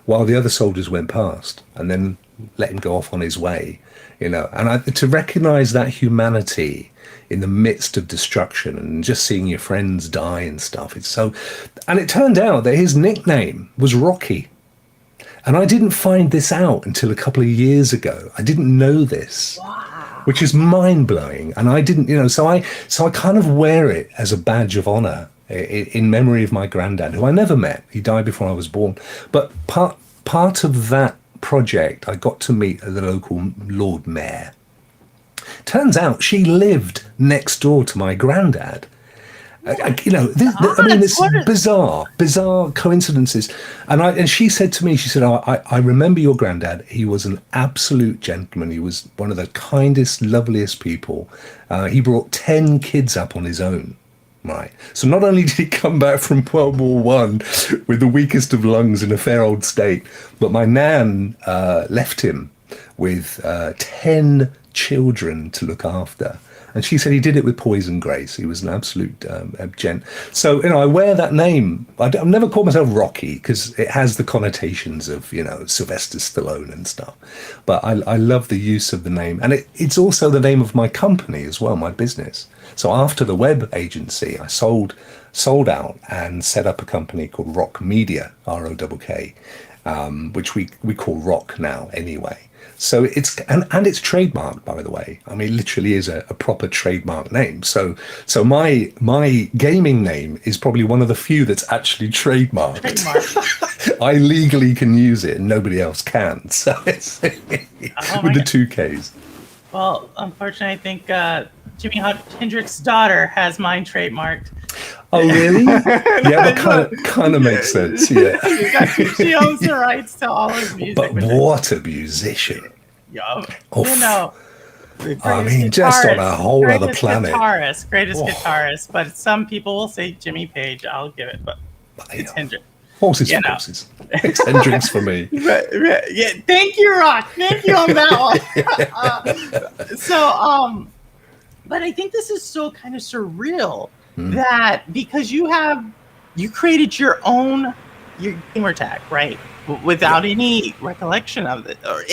while the other soldiers went past, and then let him go off on his way, And to recognize that humanity in the midst of destruction and just seeing your friends die and stuff. And it turned out that his nickname was Rocky. And I didn't find this out until a couple of years ago. I didn't know this. Wow. Which is mind-blowing. And I didn't, so I kind of wear it as a badge of honor in memory of my granddad, who I never met. He died before I was born. But part of that project, I got to meet the local Lord Mayor. Turns out she lived next door to my granddad. It's bizarre coincidences. And she said to me, I remember your granddad. He was an absolute gentleman. He was one of the kindest, loveliest people. He brought 10 kids up on his own. Right. So not only did he come back from World War One with the weakest of lungs in a fair old state, but my nan left him with 10 children to look after. And she said he did it with poison grace. He was an absolute gent. So, I wear that name. I've never called myself Rocky because it has the connotations of, Sylvester Stallone and stuff. But I love the use of the name. And it's also the name of my company as well, my business. So after the web agency, I sold out and set up a company called Rokk Media, ROKK, which we call Rokk now anyway. So it's trademarked, by the way. I mean, it literally is a proper trademark name. So my gaming name is probably one of the few that's actually trademarked. I legally can use it and nobody else can. So it's with the 2 Ks. Well, unfortunately, I think Jimi Hendrix's daughter has mine trademarked. Oh, really? Yeah, No, that kind of makes sense. Yeah. she owns the rights to all his music. But what a musician. Yeah, Oof. the I greatest mean, just on a guitarist, whole other planet. greatest Oh, guitarist. But some people will say Jimmy Page. I'll give it, but it's yeah. Hendrix. Horses You for know. courses. It's Hendrix for me. Yeah, thank you, Rock. Thank you on that one. But I think this is so kind of surreal that because you created your gamer tag, right? Without any recollection of it, or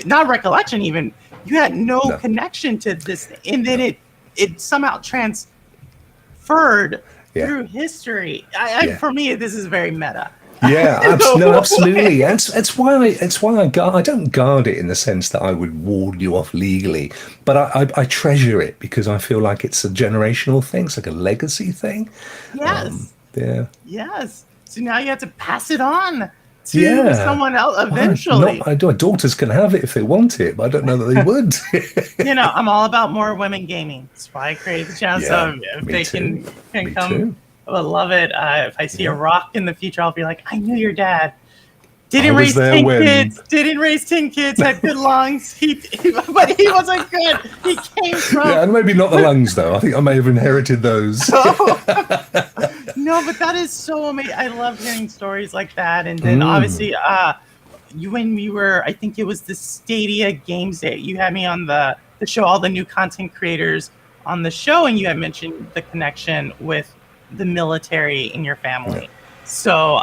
not recollection even. You had no connection to this, and then it somehow transferred through history. For me, this is very meta. Yeah, absolutely. It's why I don't guard it in the sense that I would ward you off legally, but I treasure it because I feel like it's a generational thing. It's like a legacy thing. Yes. Yeah. Yes. So now you have to pass it on to someone else eventually. My daughters can have it if they want it, but I don't know that they would. I'm all about more women gaming. That's why I created the channel. So if they can come. Too. I would love it. If I see a Rock in the future, I'll be like, I knew your dad. Didn't raise 10 kids, had good lungs. But he wasn't good. He came from... Yeah, and maybe not the lungs, though. I think I may have inherited those. No, but that is so amazing. I love hearing stories like that. And then obviously, when we were, I think it was the Stadia Games Day, you had me on the show, all the new content creators on the show, and you had mentioned the connection with the military in your family. Yeah. So,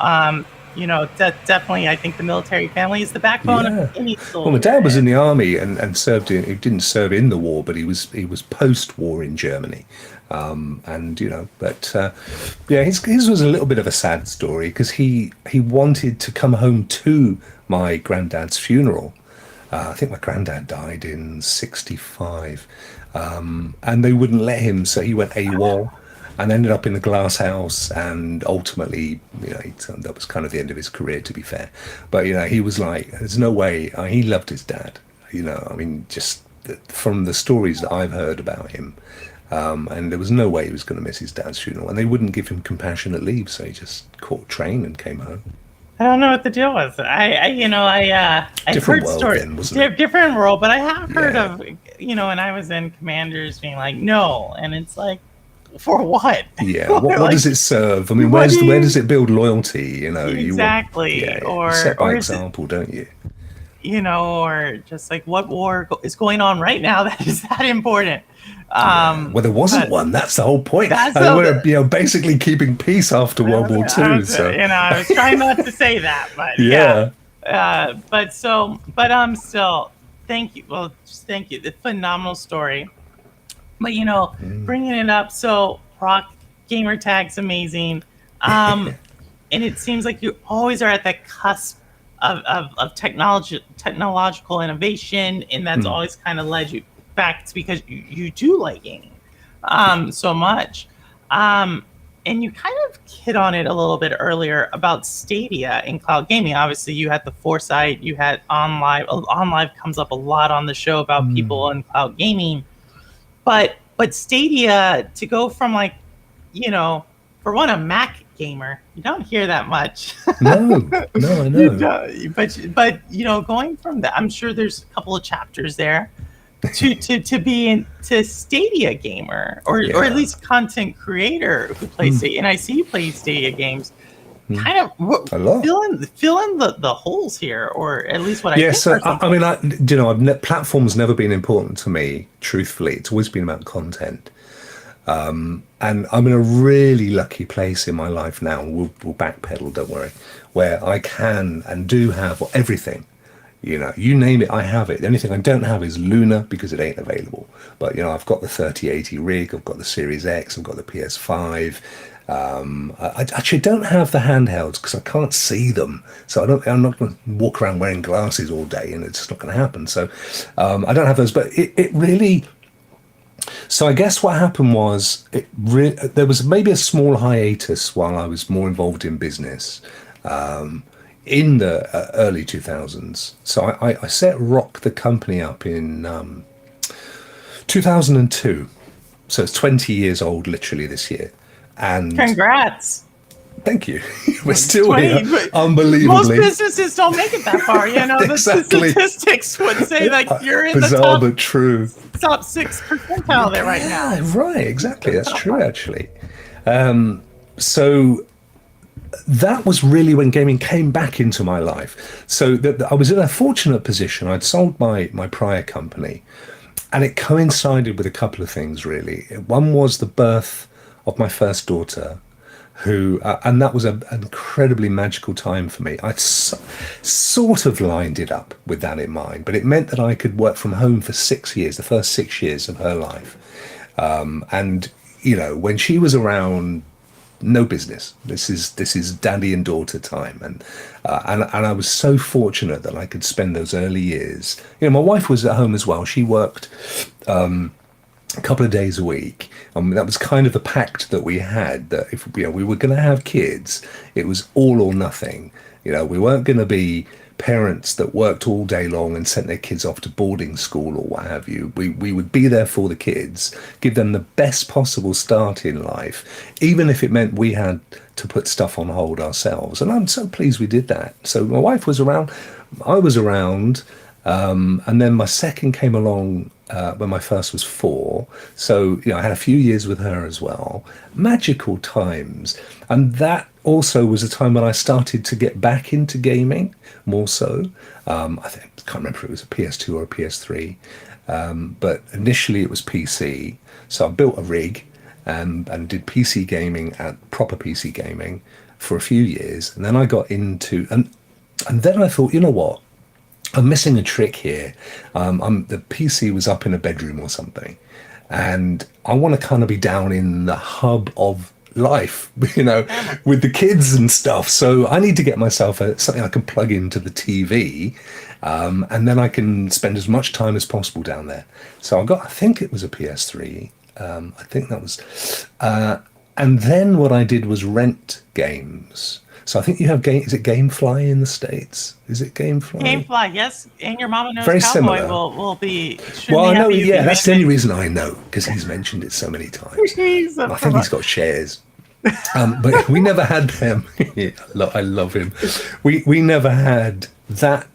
that definitely, I think the military family is the backbone of any soldier. Well, my dad was in the army and served in. He didn't serve in the war, but he was post-war in Germany. His was a little bit of a sad story because he wanted to come home to my granddad's funeral. I think my granddad died in '65, and they wouldn't let him, so he went AWOL. And ended up in the glass house, and ultimately, that was kind of the end of his career, to be fair. But he was like, "There's no way." He loved his dad. Just from the stories that I've heard about him, and there was no way he was going to miss his dad's funeral. And they wouldn't give him compassionate leave, so he just caught a train and came home. I don't know what the deal was. I've heard stories, different world, but I have heard of, when I was in Commanders being like, no, and it's like. For what? Yeah, what does it serve? I mean, where does it build loyalty? Exactly. You set by example, don't you? Or just like what war is going on right now that is that important? Well, there wasn't one. That's the whole point. We're basically keeping peace after World War II. So I was trying not to say that, but still, thank you. Well, just thank you. The phenomenal story. But bringing it up, so Rock gamer tag's amazing, and it seems like you always are at the cusp of technological innovation, and that's always kind of led you back to because you do like gaming so much, and you kind of hit on it a little bit earlier about Stadia and cloud gaming. Obviously, you had the foresight, you had OnLive. OnLive comes up a lot on the show about people in cloud gaming. But Stadia, to go from for one, a Mac gamer, you don't hear that much. No, I know. But going from that, I'm sure there's a couple of chapters there to be into Stadia gamer or at least content creator who plays Stadia. And I see you play Stadia games. Kind of fill in the holes here, or at least what I think. So platform's never been important to me. Truthfully, it's always been about content, and I'm in a really lucky place in my life now. We'll backpedal, don't worry, where I can and do have everything. You name it, I have it. The only thing I don't have is Luna because it ain't available. But I've got the 3080 rig, I've got the Series X, I've got the PS5. I actually don't have the handhelds because I can't see them, so I'm not going to walk around wearing glasses all day, and it's just not going to happen. So I don't have those, but it really. So I guess what happened was there was maybe a small hiatus while I was more involved in business in the early 2000s. So I set Rokk the company up in 2002. So it's 20 years old literally this year. And Congrats. thank you. We're still 20, here, but unbelievably. Most businesses don't make it that far. Exactly. The statistics would say that you're in Bizarre the but true. top 6 percentile there right now. Yeah, right, exactly. That's true, actually. So that was really when gaming came back into my life. So I was in a fortunate position. I'd sold my prior company, and it coincided with a couple of things, really. One was the birth of my first daughter, who, and that was an incredibly magical time for me. I sort of lined it up with that in mind, but it meant that I could work from home for 6 years, the first 6 years of her life. And, when she was around, no business. This is daddy and daughter time, and I was so fortunate that I could spend those early years. My wife was at home as well. She worked a couple of days a week. That was kind of the pact that we had, that if we were going to have kids, it was all or nothing. We weren't going to be parents that worked all day long and sent their kids off to boarding school or what have you. We would be there for the kids, give them the best possible start in life, even if it meant we had to put stuff on hold ourselves. And I'm so pleased we did that. So my wife was around, I was around, and then my second came along when my first was 4. So, I had a few years with her as well. Magical times. And that also was a time when I started to get back into gaming more so. I can't remember if it was a PS2 or a PS3. But initially it was PC. So I built a rig and did PC gaming, proper PC gaming for a few years. And then I got into, and then I thought, you know what? I'm missing a trick here. The PC was up in a bedroom or something, and I want to kind of be down in the hub of life, with the kids and stuff. So I need to get myself something I can plug into the TV, and then I can spend as much time as possible down there. So I think it was a PS3. I think that was, and then what I did was rent games. So I think you have is it GameFly in the States? Is it GameFly? GameFly, yes. And your Mama Knows Very Cowboy similar. will be. Well, I know, yeah, that's the only reason I know, because he's mentioned it so many times. I think he's got shares. But we never had them. I love him. We never had that.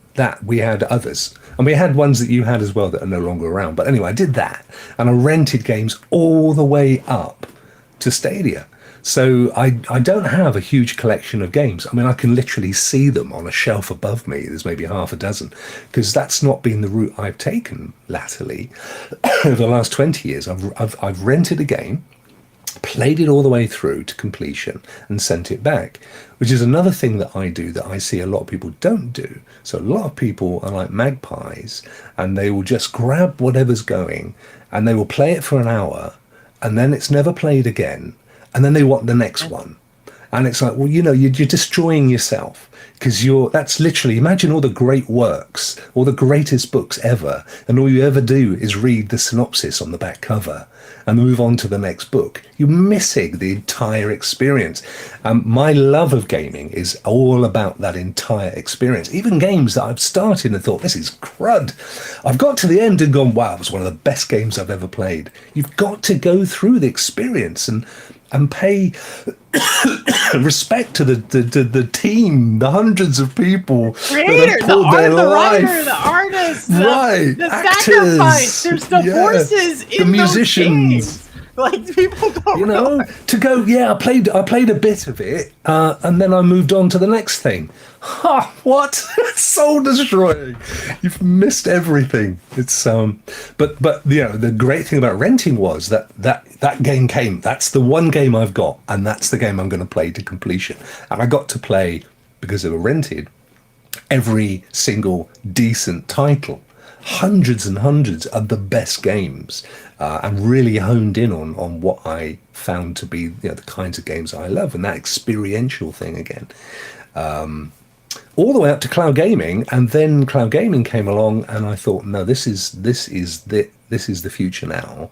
We had others. And we had ones that you had as well that are no longer around. But anyway, I did that. And I rented games all the way up to Stadia. So I don't have a huge collection of games. I mean, I can literally see them on a shelf above me. There's maybe half a dozen, because that's not been the route I've taken latterly. Over the last 20 years, I've rented a game, played it all the way through to completion, and sent it back, which is another thing that I do that I see a lot of people don't do. So a lot of people are like magpies, and they will just grab whatever's going, and they will play it for an hour, and then it's never played again. And then they want the next one. And it's like, well, you're destroying yourself, because that's literally, imagine all the great works, all the greatest books ever, and all you ever do is read the synopsis on the back cover and move on to the next book. You're missing the entire experience. My love of gaming is all about that entire experience. Even games that I've started and thought, this is crud. I've got to the end and gone, wow, it was one of the best games I've ever played. You've got to go through the experience and pay respect to the team, the hundreds of people creator, that have poured their life. Writer, the artist, right, the actors, sacrifice. There's the voices in the musicians. Like, people don't to go, yeah, I played a bit of it, and then I moved on to the next thing. Ha! What? Soul destroying. You've missed everything. It's but the great thing about renting was that game came. That's the one game I've got, and that's the game I'm going to play to completion. And I got to play, because they were rented, every single decent title. Hundreds and hundreds of the best games, and really honed in on what I found to be the kinds of games I love, and that experiential thing again, all the way up to cloud gaming. And then cloud gaming came along, and I thought, no, this is the future now.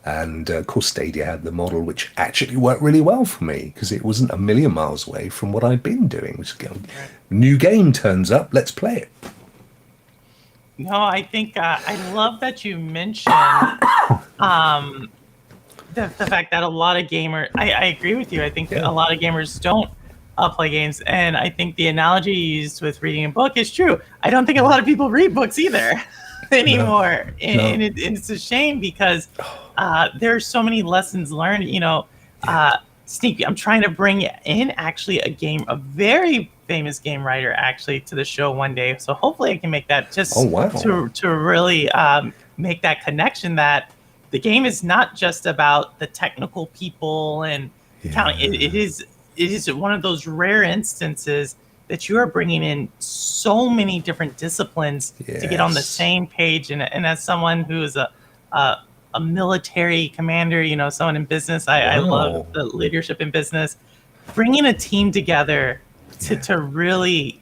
And of course, Stadia had the model which actually worked really well for me, because it wasn't a million miles away from what I'd been doing. Which new game turns up, let's play it. No, I think I love that you mentioned the fact that a lot of gamers, I agree with you. I think Yeah. a lot of gamers don't play games, and I think the analogy you used with reading a book is true. I don't think a lot of people read books either No, anymore, no. and it's a shame because there are so many lessons learned. Yeah. Sneaky. I'm trying to bring in actually a very famous game writer actually to the show one day. So hopefully I can make that Oh, just wow. to really make that connection that the game is not just about the technical people and counting. It is one of those rare instances that you are bringing in so many different disciplines to get on the Yes. same page. And as someone who is a a military commander, someone in business. I love Wow. the leadership in business. Bringing a team together Yeah. to really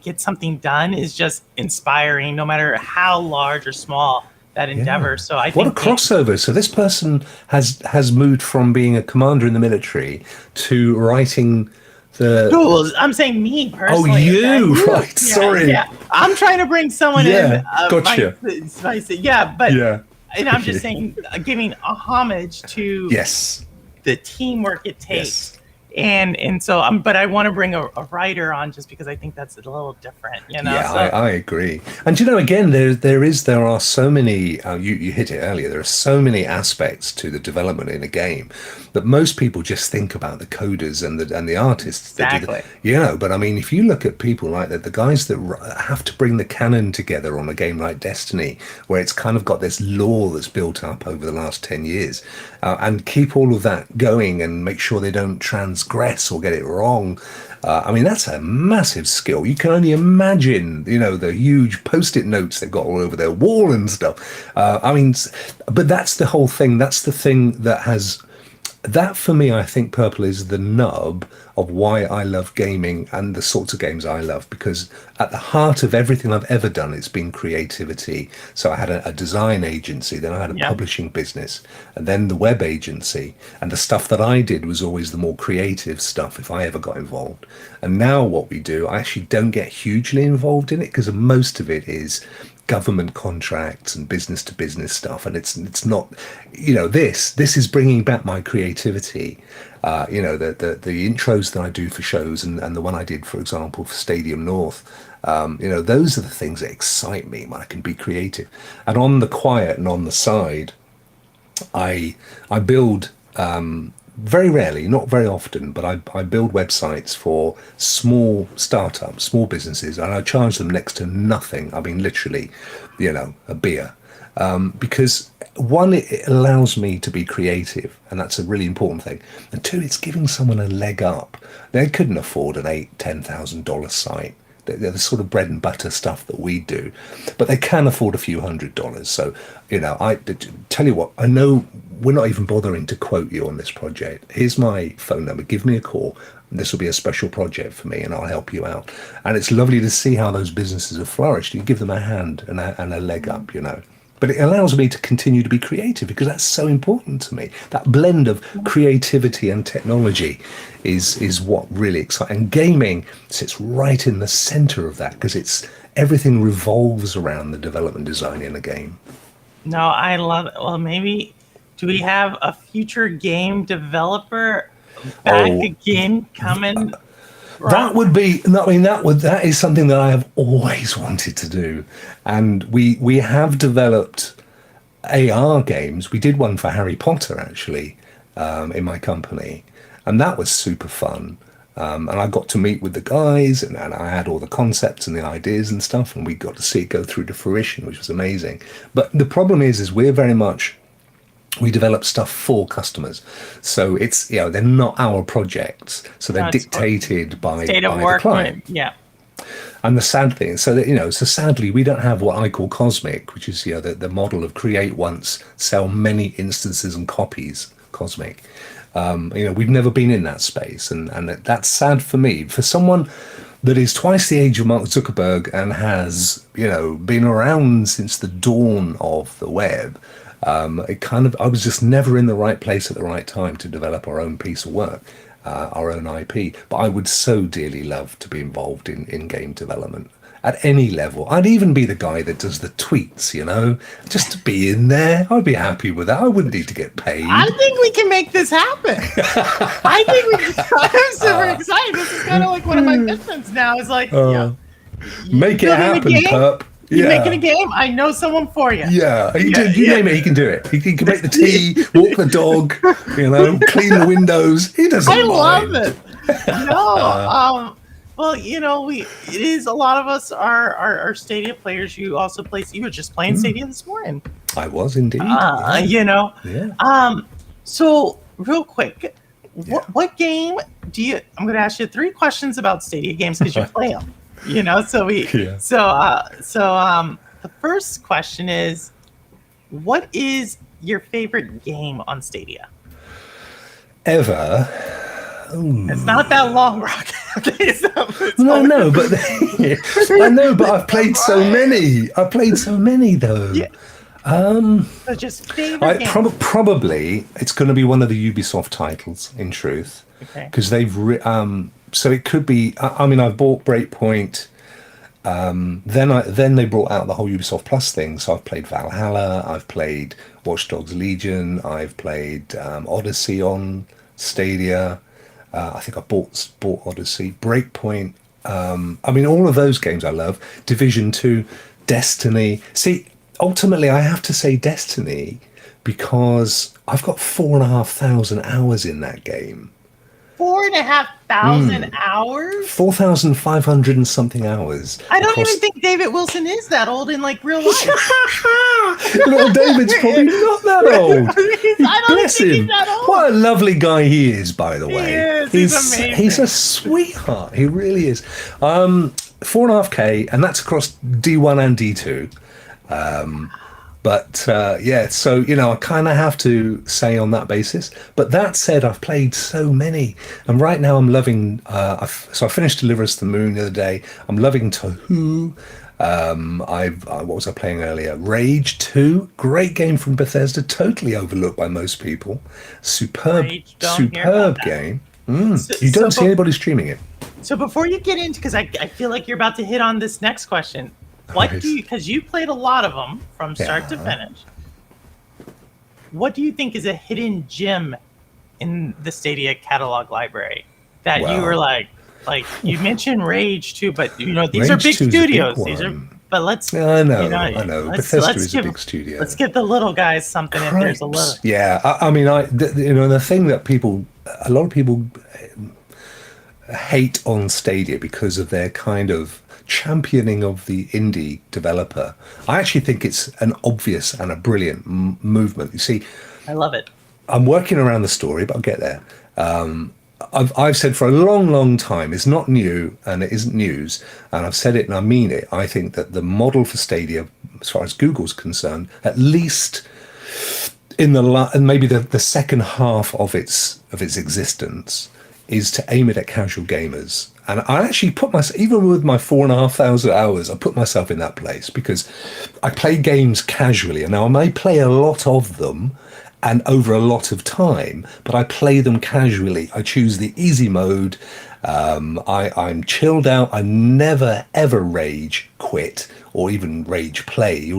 get something done is just inspiring, no matter how large or small that endeavor. Yeah. So I What a think crossover. So this person has moved from being a commander in the military to writing the. tools. I'm saying me Oh, personally. Okay, you, you, right. yeah, Sorry. yeah. I'm trying to bring someone in. Yeah. Gotcha. Yeah, but Yeah. and I'm just saying, giving a homage to Yes. the teamwork it Yes. takes. And so but I want to bring a writer on just because I think that's a little different. Yeah, So I agree. And again, there are so many. You hit it earlier. There are so many aspects to the development in a game that most people just think about the coders and the artists that do exactly. But I mean, if you look at people like that, the guys that have to bring the canon together on a game like Destiny, where it's kind of got this lore that's built up over the last 10 years, and keep all of that going and make sure they don't transgress or get it wrong. I mean, that's a massive skill. You can only imagine, the huge post-it notes they've got all over their wall and stuff. I mean, but that's the whole thing. That's the thing that for me, I think Purple is the nub of why I love gaming and the sorts of games I love, because at the heart of everything I've ever done, it's been creativity. So I had a design agency, then I had a Yeah. publishing business, and then the web agency. And the stuff that I did was always the more creative stuff if I ever got involved. And now what we do, I actually don't get hugely involved in it because most of it is government contracts and business to business stuff, and it's not, this is bringing back my creativity. The intros that I do for shows, and the one I did, for example, for Stadium North. Those are the things that excite me when I can be creative. And on the quiet and on the side, I build, very rarely, not very often, but I build websites for small startups, small businesses, and I charge them next to nothing. I mean, literally, a beer. Because one, it allows me to be creative, and that's a really important thing. And two, it's giving someone a leg up. They couldn't afford an $8,000-$10,000 site. They're the sort of bread and butter stuff that we do, but they can afford a few $100s. So, I tell you what, I know we're not even bothering to quote you on this project. Here's my phone number. Give me a call. This will be a special project for me, and I'll help you out. And it's lovely to see how those businesses have flourished. You give them a hand and a leg up. But it allows me to continue to be creative because that's so important to me. That blend of creativity and technology is what really excites. And gaming sits right in the center of that because everything revolves around the development design in a game. No, I love it. Well, maybe do we have a future game developer back Oh, again coming? that would be, I mean, that is something that I have always wanted to do. And we have developed AR games. We did one for Harry Potter actually, in my company, and that was super fun. And I got to meet with the guys, and I had all the concepts and the ideas and stuff, and we got to see it go through to fruition, which was amazing. But the problem is we're very much, we develop stuff for customers, so it's they're not our projects, so they're dictated by state of the work. client. Yeah. And the sad thing, so sadly, we don't have what I call cosmic, which is the model of create once, sell many instances and copies. Cosmic. We've never been in that space, and that's sad for me. For someone that is twice the age of Mark Zuckerberg and has been around since the dawn of the web. I was just never in the right place at the right time to develop our own piece of work. Our own IP, but I would so dearly love to be involved in game development. at any level. I'd even be the guy that does the tweets, just to be in there. I'd be happy with that. I wouldn't need to get paid. I think we can make this happen. I'm super excited. This is kind of like one of my missions now. Is like, make it happen, pup. You making a game? I know someone for you. Yeah, you name it, he can do it. He can make the tea, walk the dog, clean the windows. He doesn't mind. Love it. No, well, it is a lot of us are Stadia players. You also play. You were just playing Stadia this morning. I was indeed. So real quick, what game do you? I'm going to ask you 3 questions about Stadia games because you play them. The first question is, what is your favorite game on Stadia? Ever? It's not that long, Rock. No, but I know, but I've played so many. I've played so many though. Yeah. So just favorite game. Probably it's going to be one of the Ubisoft titles. In truth, because they've so it could be. I mean, I've bought Breakpoint. Then they brought out the whole Ubisoft Plus thing. So I've played Valhalla. I've played Watch Dogs Legion. I've played Odyssey on Stadia. I think I bought Odyssey, Breakpoint. I mean, all of those games I love. Division 2, Destiny. See, ultimately, I have to say Destiny because I've got 4,500 hours in that game. 4,500 hours? 4,500 and something hours. I don't even think David Wilson is that old in real life. Little David's probably not that old. I don't think he's that old. What a lovely guy he is, by the way. He is. He's amazing. He's a sweetheart. He really is. 4.5K, and that's across D1 and D2. But so I kind of have to say on that basis. But that said, I've played so many, and right now I'm loving. So I finished Deliver Us the Moon the other day. I'm loving Tohu. What was I playing earlier? Rage 2, great game from Bethesda, totally overlooked by most people. Superb game. You don't see anybody streaming it. So before you get into, because I feel like you're about to hit on this next question. Because you played a lot of them from start to finish. What do you think is a hidden gem in the Stadia catalog library that you were like you mentioned Rage too, but these are big studios. But let's. I know. Bethesda is a big studio. Let's get the little guys something if there's a little. Yeah, I mean, the thing that a lot of people hate on Stadia because of their kind of championing of the indie developer. I actually think it's an obvious and a brilliant movement. You see, I love it. I'm working around the story, but I'll get there. I've said for a long, long time, it's not new and it isn't news, and I've said it and I mean it. I think that the model for Stadia, as far as Google's concerned, at least in maybe the second half of its existence, is to aim it at casual gamers. And I actually put myself, even with my 4,500 hours, I put myself in that place because I play games casually. And now I may play a lot of them and over a lot of time, but I play them casually. I choose the easy mode. I'm chilled out. I never, ever rage quit or even rage play. You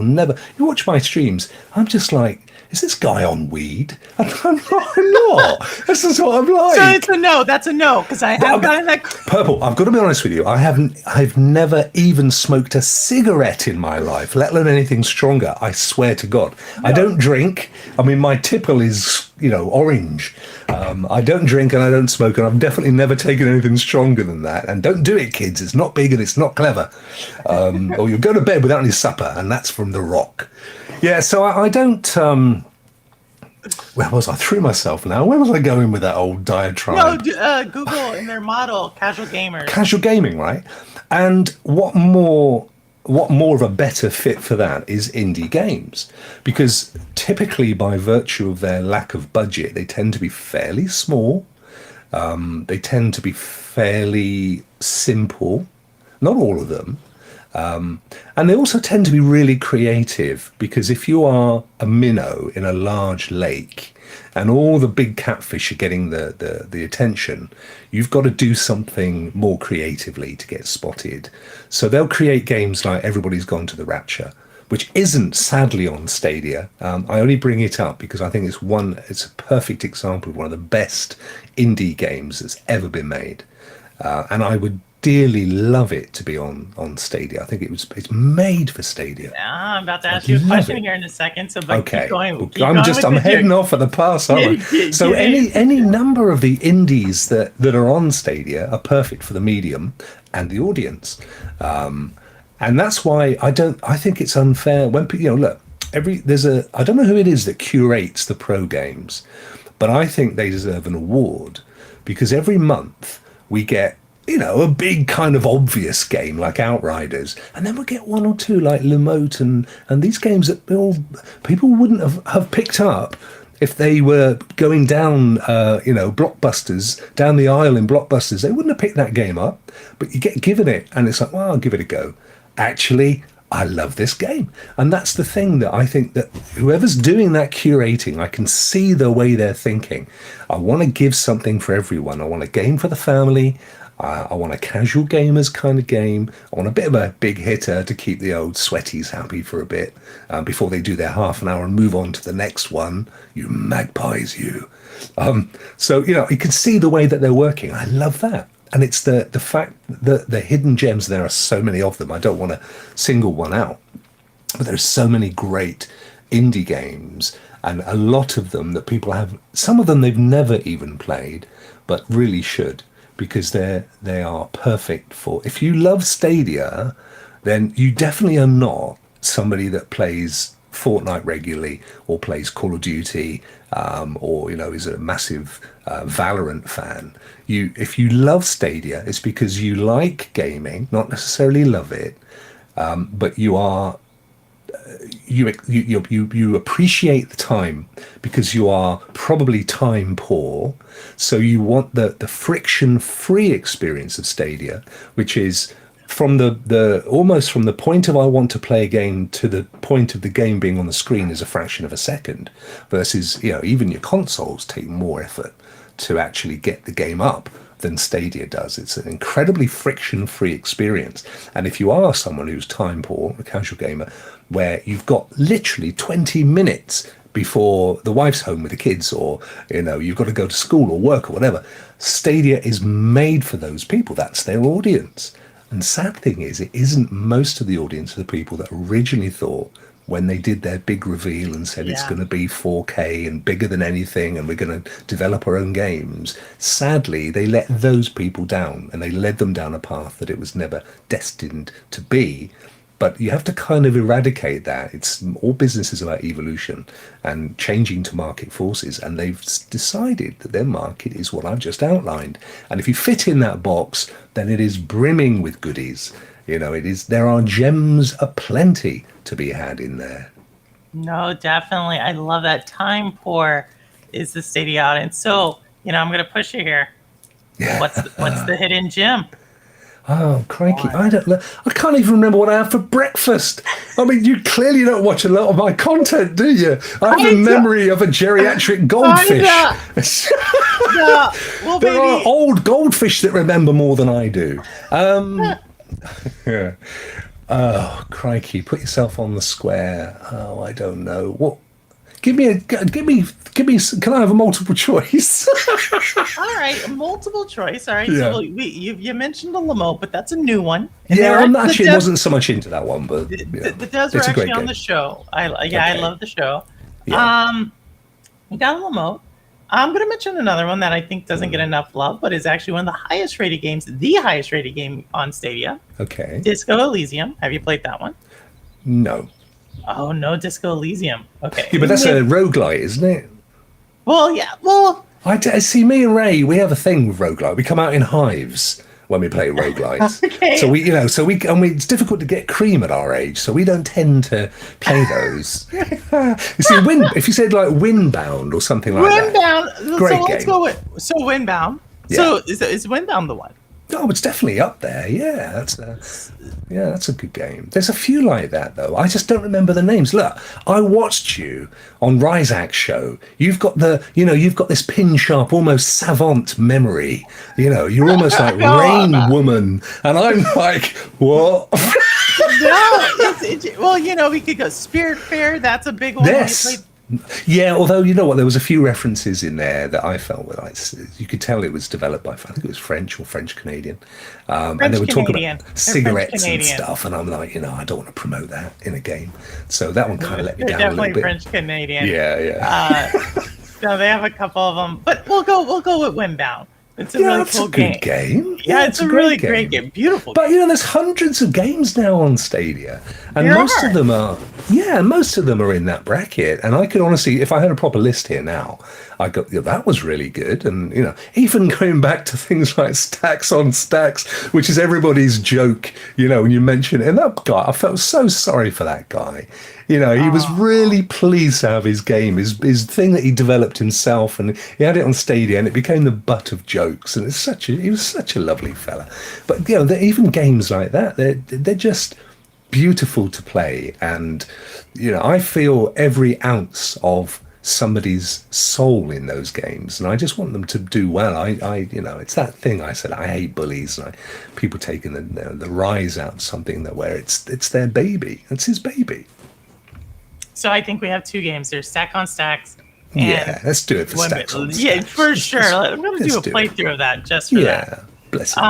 watch my streams. I'm just like, is this guy on weed? I'm not. This is what I'm like. So it's a no. That's a no, because I have gotten that. Purple, I've got to be honest with you. I've never even smoked a cigarette in my life, let alone anything stronger. I swear to God. No. I don't drink. I mean, my tipple is, orange. I don't drink and I don't smoke, and I've definitely never taken anything stronger than that. And don't do it, kids. It's not big and it's not clever. Or you'll go to bed without any supper, and that's from The Rock. Yeah, so I don't. Where was I? Threw myself now. Where was I going with that old diatribe? No, Google in their model, casual gamers. Casual gaming, right? And what more of a better fit for that is indie games, because typically, by virtue of their lack of budget, they tend to be fairly small. They tend to be fairly simple. Not all of them. And they also tend to be really creative, because if you are a minnow in a large lake and all the big catfish are getting the attention, you've got to do something more creatively to get spotted. So they'll create games like Everybody's Gone to the Rapture, which isn't sadly on Stadia. I only bring it up because I think it's a perfect example of one of the best indie games that's ever been made. And I would dearly love it to be on Stadia. I think it's made for Stadia. Yeah, I'm about to ask you a question here in a second. So, but okay, keep going. I'm heading off at the pass. So any number of the indies that are on Stadia are perfect for the medium and the audience, and that's why I think it's unfair when people, look, I don't know who it is that curates the pro games, but I think they deserve an award, because every month we get a big kind of obvious game like Outriders, and then we'll get one or two like Le Mote and these games that people wouldn't have picked up if they were going down, Blockbusters, down the aisle in Blockbusters. They wouldn't have picked that game up, but you get given it, and it's like, well, I'll give it a go. Actually, I love this game. And that's the thing, that I think that whoever's doing that curating, I can see the way they're thinking. I want to give something for everyone. I want a game for the family. I want a casual gamers kind of game. I want a bit of a big hitter to keep the old sweaties happy for a bit before they do their half an hour and move on to the next one. You magpies, you. So, you can see the way that they're working. I love that. And it's the fact that the hidden gems, there are so many of them. I don't want to single one out, but there's so many great indie games, and a lot of them that people have, some of them they've never even played, but really should, because they are perfect for, if you love Stadia, then you definitely are not somebody that plays Fortnite regularly or plays Call of Duty, or is a massive Valorant fan. If you love Stadia, it's because you like gaming, not necessarily love it, but you are you appreciate the time, because you are probably time poor, so you want the friction-free experience of Stadia, which is from the almost from the point of I want to play a game to the point of the game being on the screen is a fraction of a second, versus even your consoles take more effort to actually get the game up than Stadia does. It's an incredibly friction-free experience. And if you are someone who's time poor, a casual gamer, where you've got literally 20 minutes before the wife's home with the kids, or you've got to go to school or work or whatever, Stadia is made for those people. That's their audience. And sad thing is, it isn't most of the audience of the people that originally thought, when they did their big reveal and said it's going to be 4K and bigger than anything and we're going to develop our own games, sadly, they let those people down, and they led them down a path that it was never destined to be. But you have to kind of eradicate that. It's all business is about evolution and changing to market forces, and they've decided that their market is what I've just outlined. And if you fit in that box, then it is brimming with goodies. It is. There are gems aplenty to be had in there. No, definitely. I love that. Time poor is the Stadia audience. So, I'm going to push you here. Yeah. What's the hidden gem? Oh, crikey. I can't even remember what I had for breakfast. I mean, you clearly don't watch a lot of my content, do you? I have the memory of a geriatric goldfish. Yeah. Well, there are old goldfish that remember more than I do. Yeah. Oh, crikey. Put yourself on the square. Oh, I don't know. What? Give me, can I have a multiple choice? All right, a multiple choice. All right, yeah. So you mentioned the Lamo, but that's a new one. And yeah, I'm actually wasn't so much into that one, but the devs were actually on the show. I love the show. Yeah. We got a Lamo. I'm going to mention another one that I think doesn't get enough love, but is actually one of the highest rated games, the highest rated game on Stadia. Okay. Disco Elysium. Have you played that one? No. Oh, no, Disco Elysium. Okay. Yeah, but that's a roguelite, isn't it? Well, yeah. Well, I see, me and Ray, we have a thing with roguelite. We come out in hives when we play roguelites. Okay. So it's difficult to get cream at our age, so we don't tend to play those. You see, if you said like Windbound or something like Windbound. Great game. Let's go with Windbound. Yeah. So is Windbound the one? Oh, it's definitely up there. That's a good game. There's a few like that though. I just don't remember the names. Look, I watched you on Ryzak's show. You've got this pin sharp, almost savant memory. You're almost like Rain Woman, and I'm like, what? No, well, we could go Spirit Fair. That's a big one. Yes. Yeah, although you know what, there was a few references in there that I felt were like, you could tell it was developed by, I think it was French or French Canadian, and they were talking about cigarettes and stuff, and I'm like, I don't want to promote that in a game, so that one kind of let me down a little bit. Definitely French Canadian. Yeah. No, they have a couple of them, but we'll go with Windbound. It's a really cool game. Good game. Yeah, it's a really great game. Beautiful. But there's hundreds of games now on Stadia, and most of them are in that bracket. And I could honestly, if I had a proper list here now, I got that was really good. And even going back to things like Stacks on Stacks, which is everybody's joke. When you mention it, and that guy, I felt so sorry for that guy. He was really pleased to have his game, his thing that he developed himself, and he had it on Stadia, and it became the butt of jokes. And he was such a lovely fella. But even games like that, they're just beautiful to play, and I feel every ounce of somebody's soul in those games, and I just want them to do well. It's that thing I said, I hate bullies, and people taking the rise out of something where it's their baby, it's his baby. So I think we have two games. There's Stack on Stacks. Yeah, let's do it for Stacks on Stacks. Yeah, for sure. I'm going to do a playthrough of that just for that. Yeah, bless you.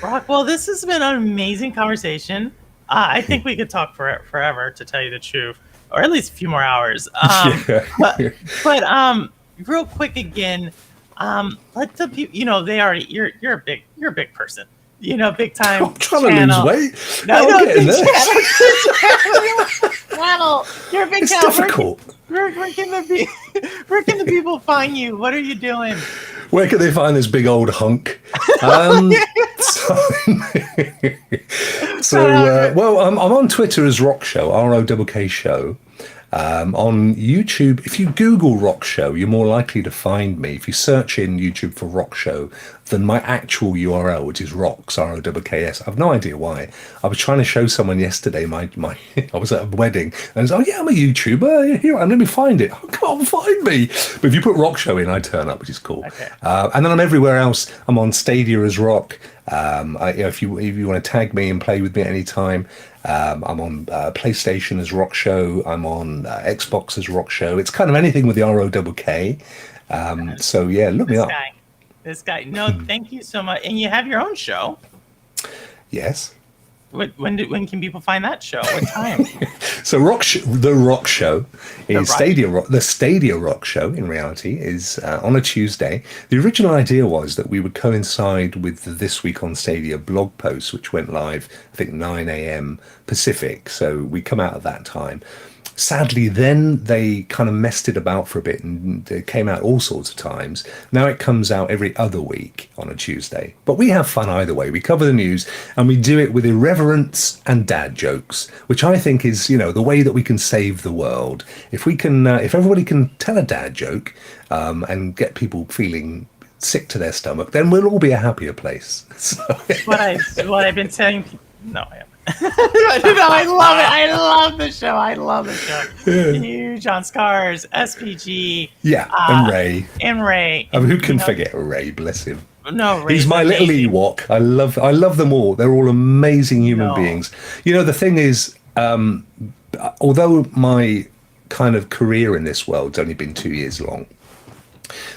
Rockwell, this has been an amazing conversation. I think we could talk forever, to tell you the truth, or at least a few more hours. But real quick again, let the people, they already, you're a big person. Big time. I'm trying to lose weight. No, getting there. Channel. You're a big It's channel. difficult. Where can the people find you? What are you doing? Where can they find this big old hunk? I'm on Twitter as Rokk Show, ROKK Show. On YouTube, if you Google Rokk Show, you're more likely to find me. If you search in YouTube for Rokk Show than my actual URL, which is Rokks, ROKKS. I have no idea why. I was trying to show someone yesterday I was at a wedding, and I was I'm a YouTuber. Here, let me find it. Oh, can't find me. But if you put Rokk Show in, I turn up, which is cool. Okay. And then I'm everywhere else. I'm on Stadia as Rokk. If you want to tag me and play with me at any time, I'm on PlayStation as Rokk Show. I'm on Xbox as Rokk Show. It's kind of anything with the ROKK. So yeah, look me up. This guy. No, thank you so much. And you have your own show. Yes. When can people find that show? What time? So the Rokk Show is the Stadia Rokk Show. In reality, is on a Tuesday. The original idea was that we would coincide with the This Week on Stadia blog post, which went live, I think 9 a.m. Pacific. So we come out at that time. Sadly, then they kind of messed it about for a bit, and it came out all sorts of times. Now it comes out every other week on a Tuesday. But we have fun either way. We cover the news, and we do it with irreverence and dad jokes, which I think is, the way that we can save the world. If we can, if everybody can tell a dad joke and get people feeling sick to their stomach, then we'll all be a happier place. So, what I've been telling people. No, I haven't. I love it. I love the show. Huge on Scars, SPG. Yeah, and Ray. And who can forget Ray? Bless him. No, Ray's he's my little Ewok. I love them all. They're all amazing human beings. The thing is, although my kind of career in this world's only been 2 years long,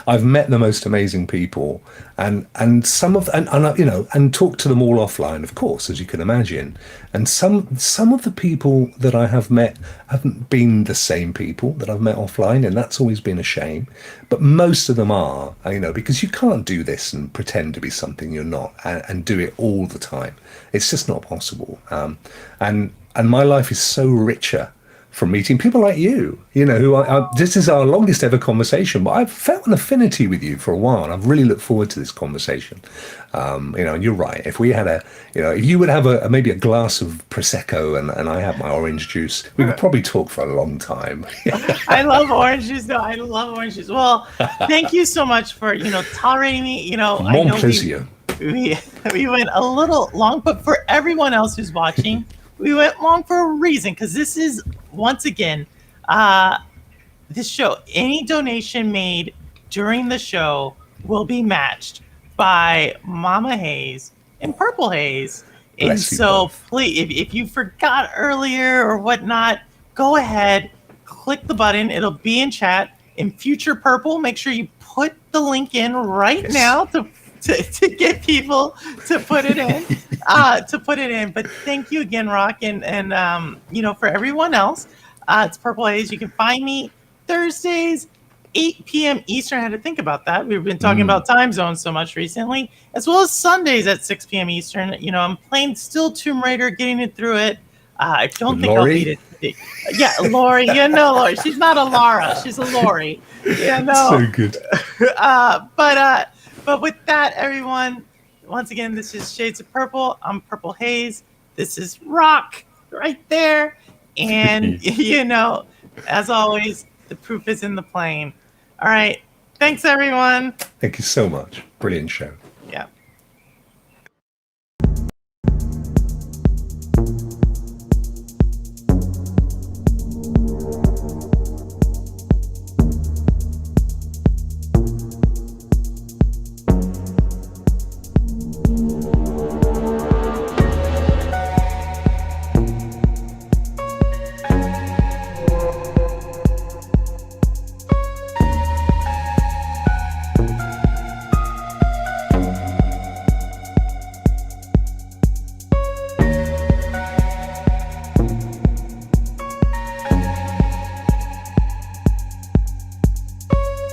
I've met the most amazing people, and some of and talked to them all offline, of course, as you can imagine. And some of the people that I have met haven't been the same people that I've met offline, and that's always been a shame. But most of them are, because you can't do this and pretend to be something you're not, and do it all the time. It's just not possible. And my life is so richer from meeting people like you, who this is our longest ever conversation, but I've felt an affinity with you for a while, and I've really looked forward to this conversation. And you're right. If we had if you would have maybe a glass of Prosecco and I have my orange juice, we could probably talk for a long time. I love orange juice. No, I love orange juice. Well, thank you so much for, tolerating me. Mon plaisir. we went a little long, but for everyone else who's watching, we went long for a reason, because this is, once again, this show, any donation made during the show will be matched by Mama Hayes and Purple Haze. And Bless you so both. please, if you forgot earlier or whatnot, go ahead, click the button. It'll be in chat. In future Purple, make sure you put the link in right Yes. now to get people to put it in. But thank you again, Rokk, and you know, for everyone else, it's Purple Haze. You can find me Thursdays, 8 p.m. Eastern. I had to think about that. We've been talking about time zones so much recently, as well as Sundays at 6 p.m. Eastern. You know, I'm playing still Tomb Raider, getting it through it. I don't think I'll beat it. Yeah, Lori, you know Lori. She's not a Lara. She's a Lori. You know. So good. But with that, everyone, once again, this is Shades of Purple. I'm Purple Haze. This is Rokk right there. And, you know, as always, the proof is in the plane. All right. Thanks, everyone. Thank you so much. Brilliant show.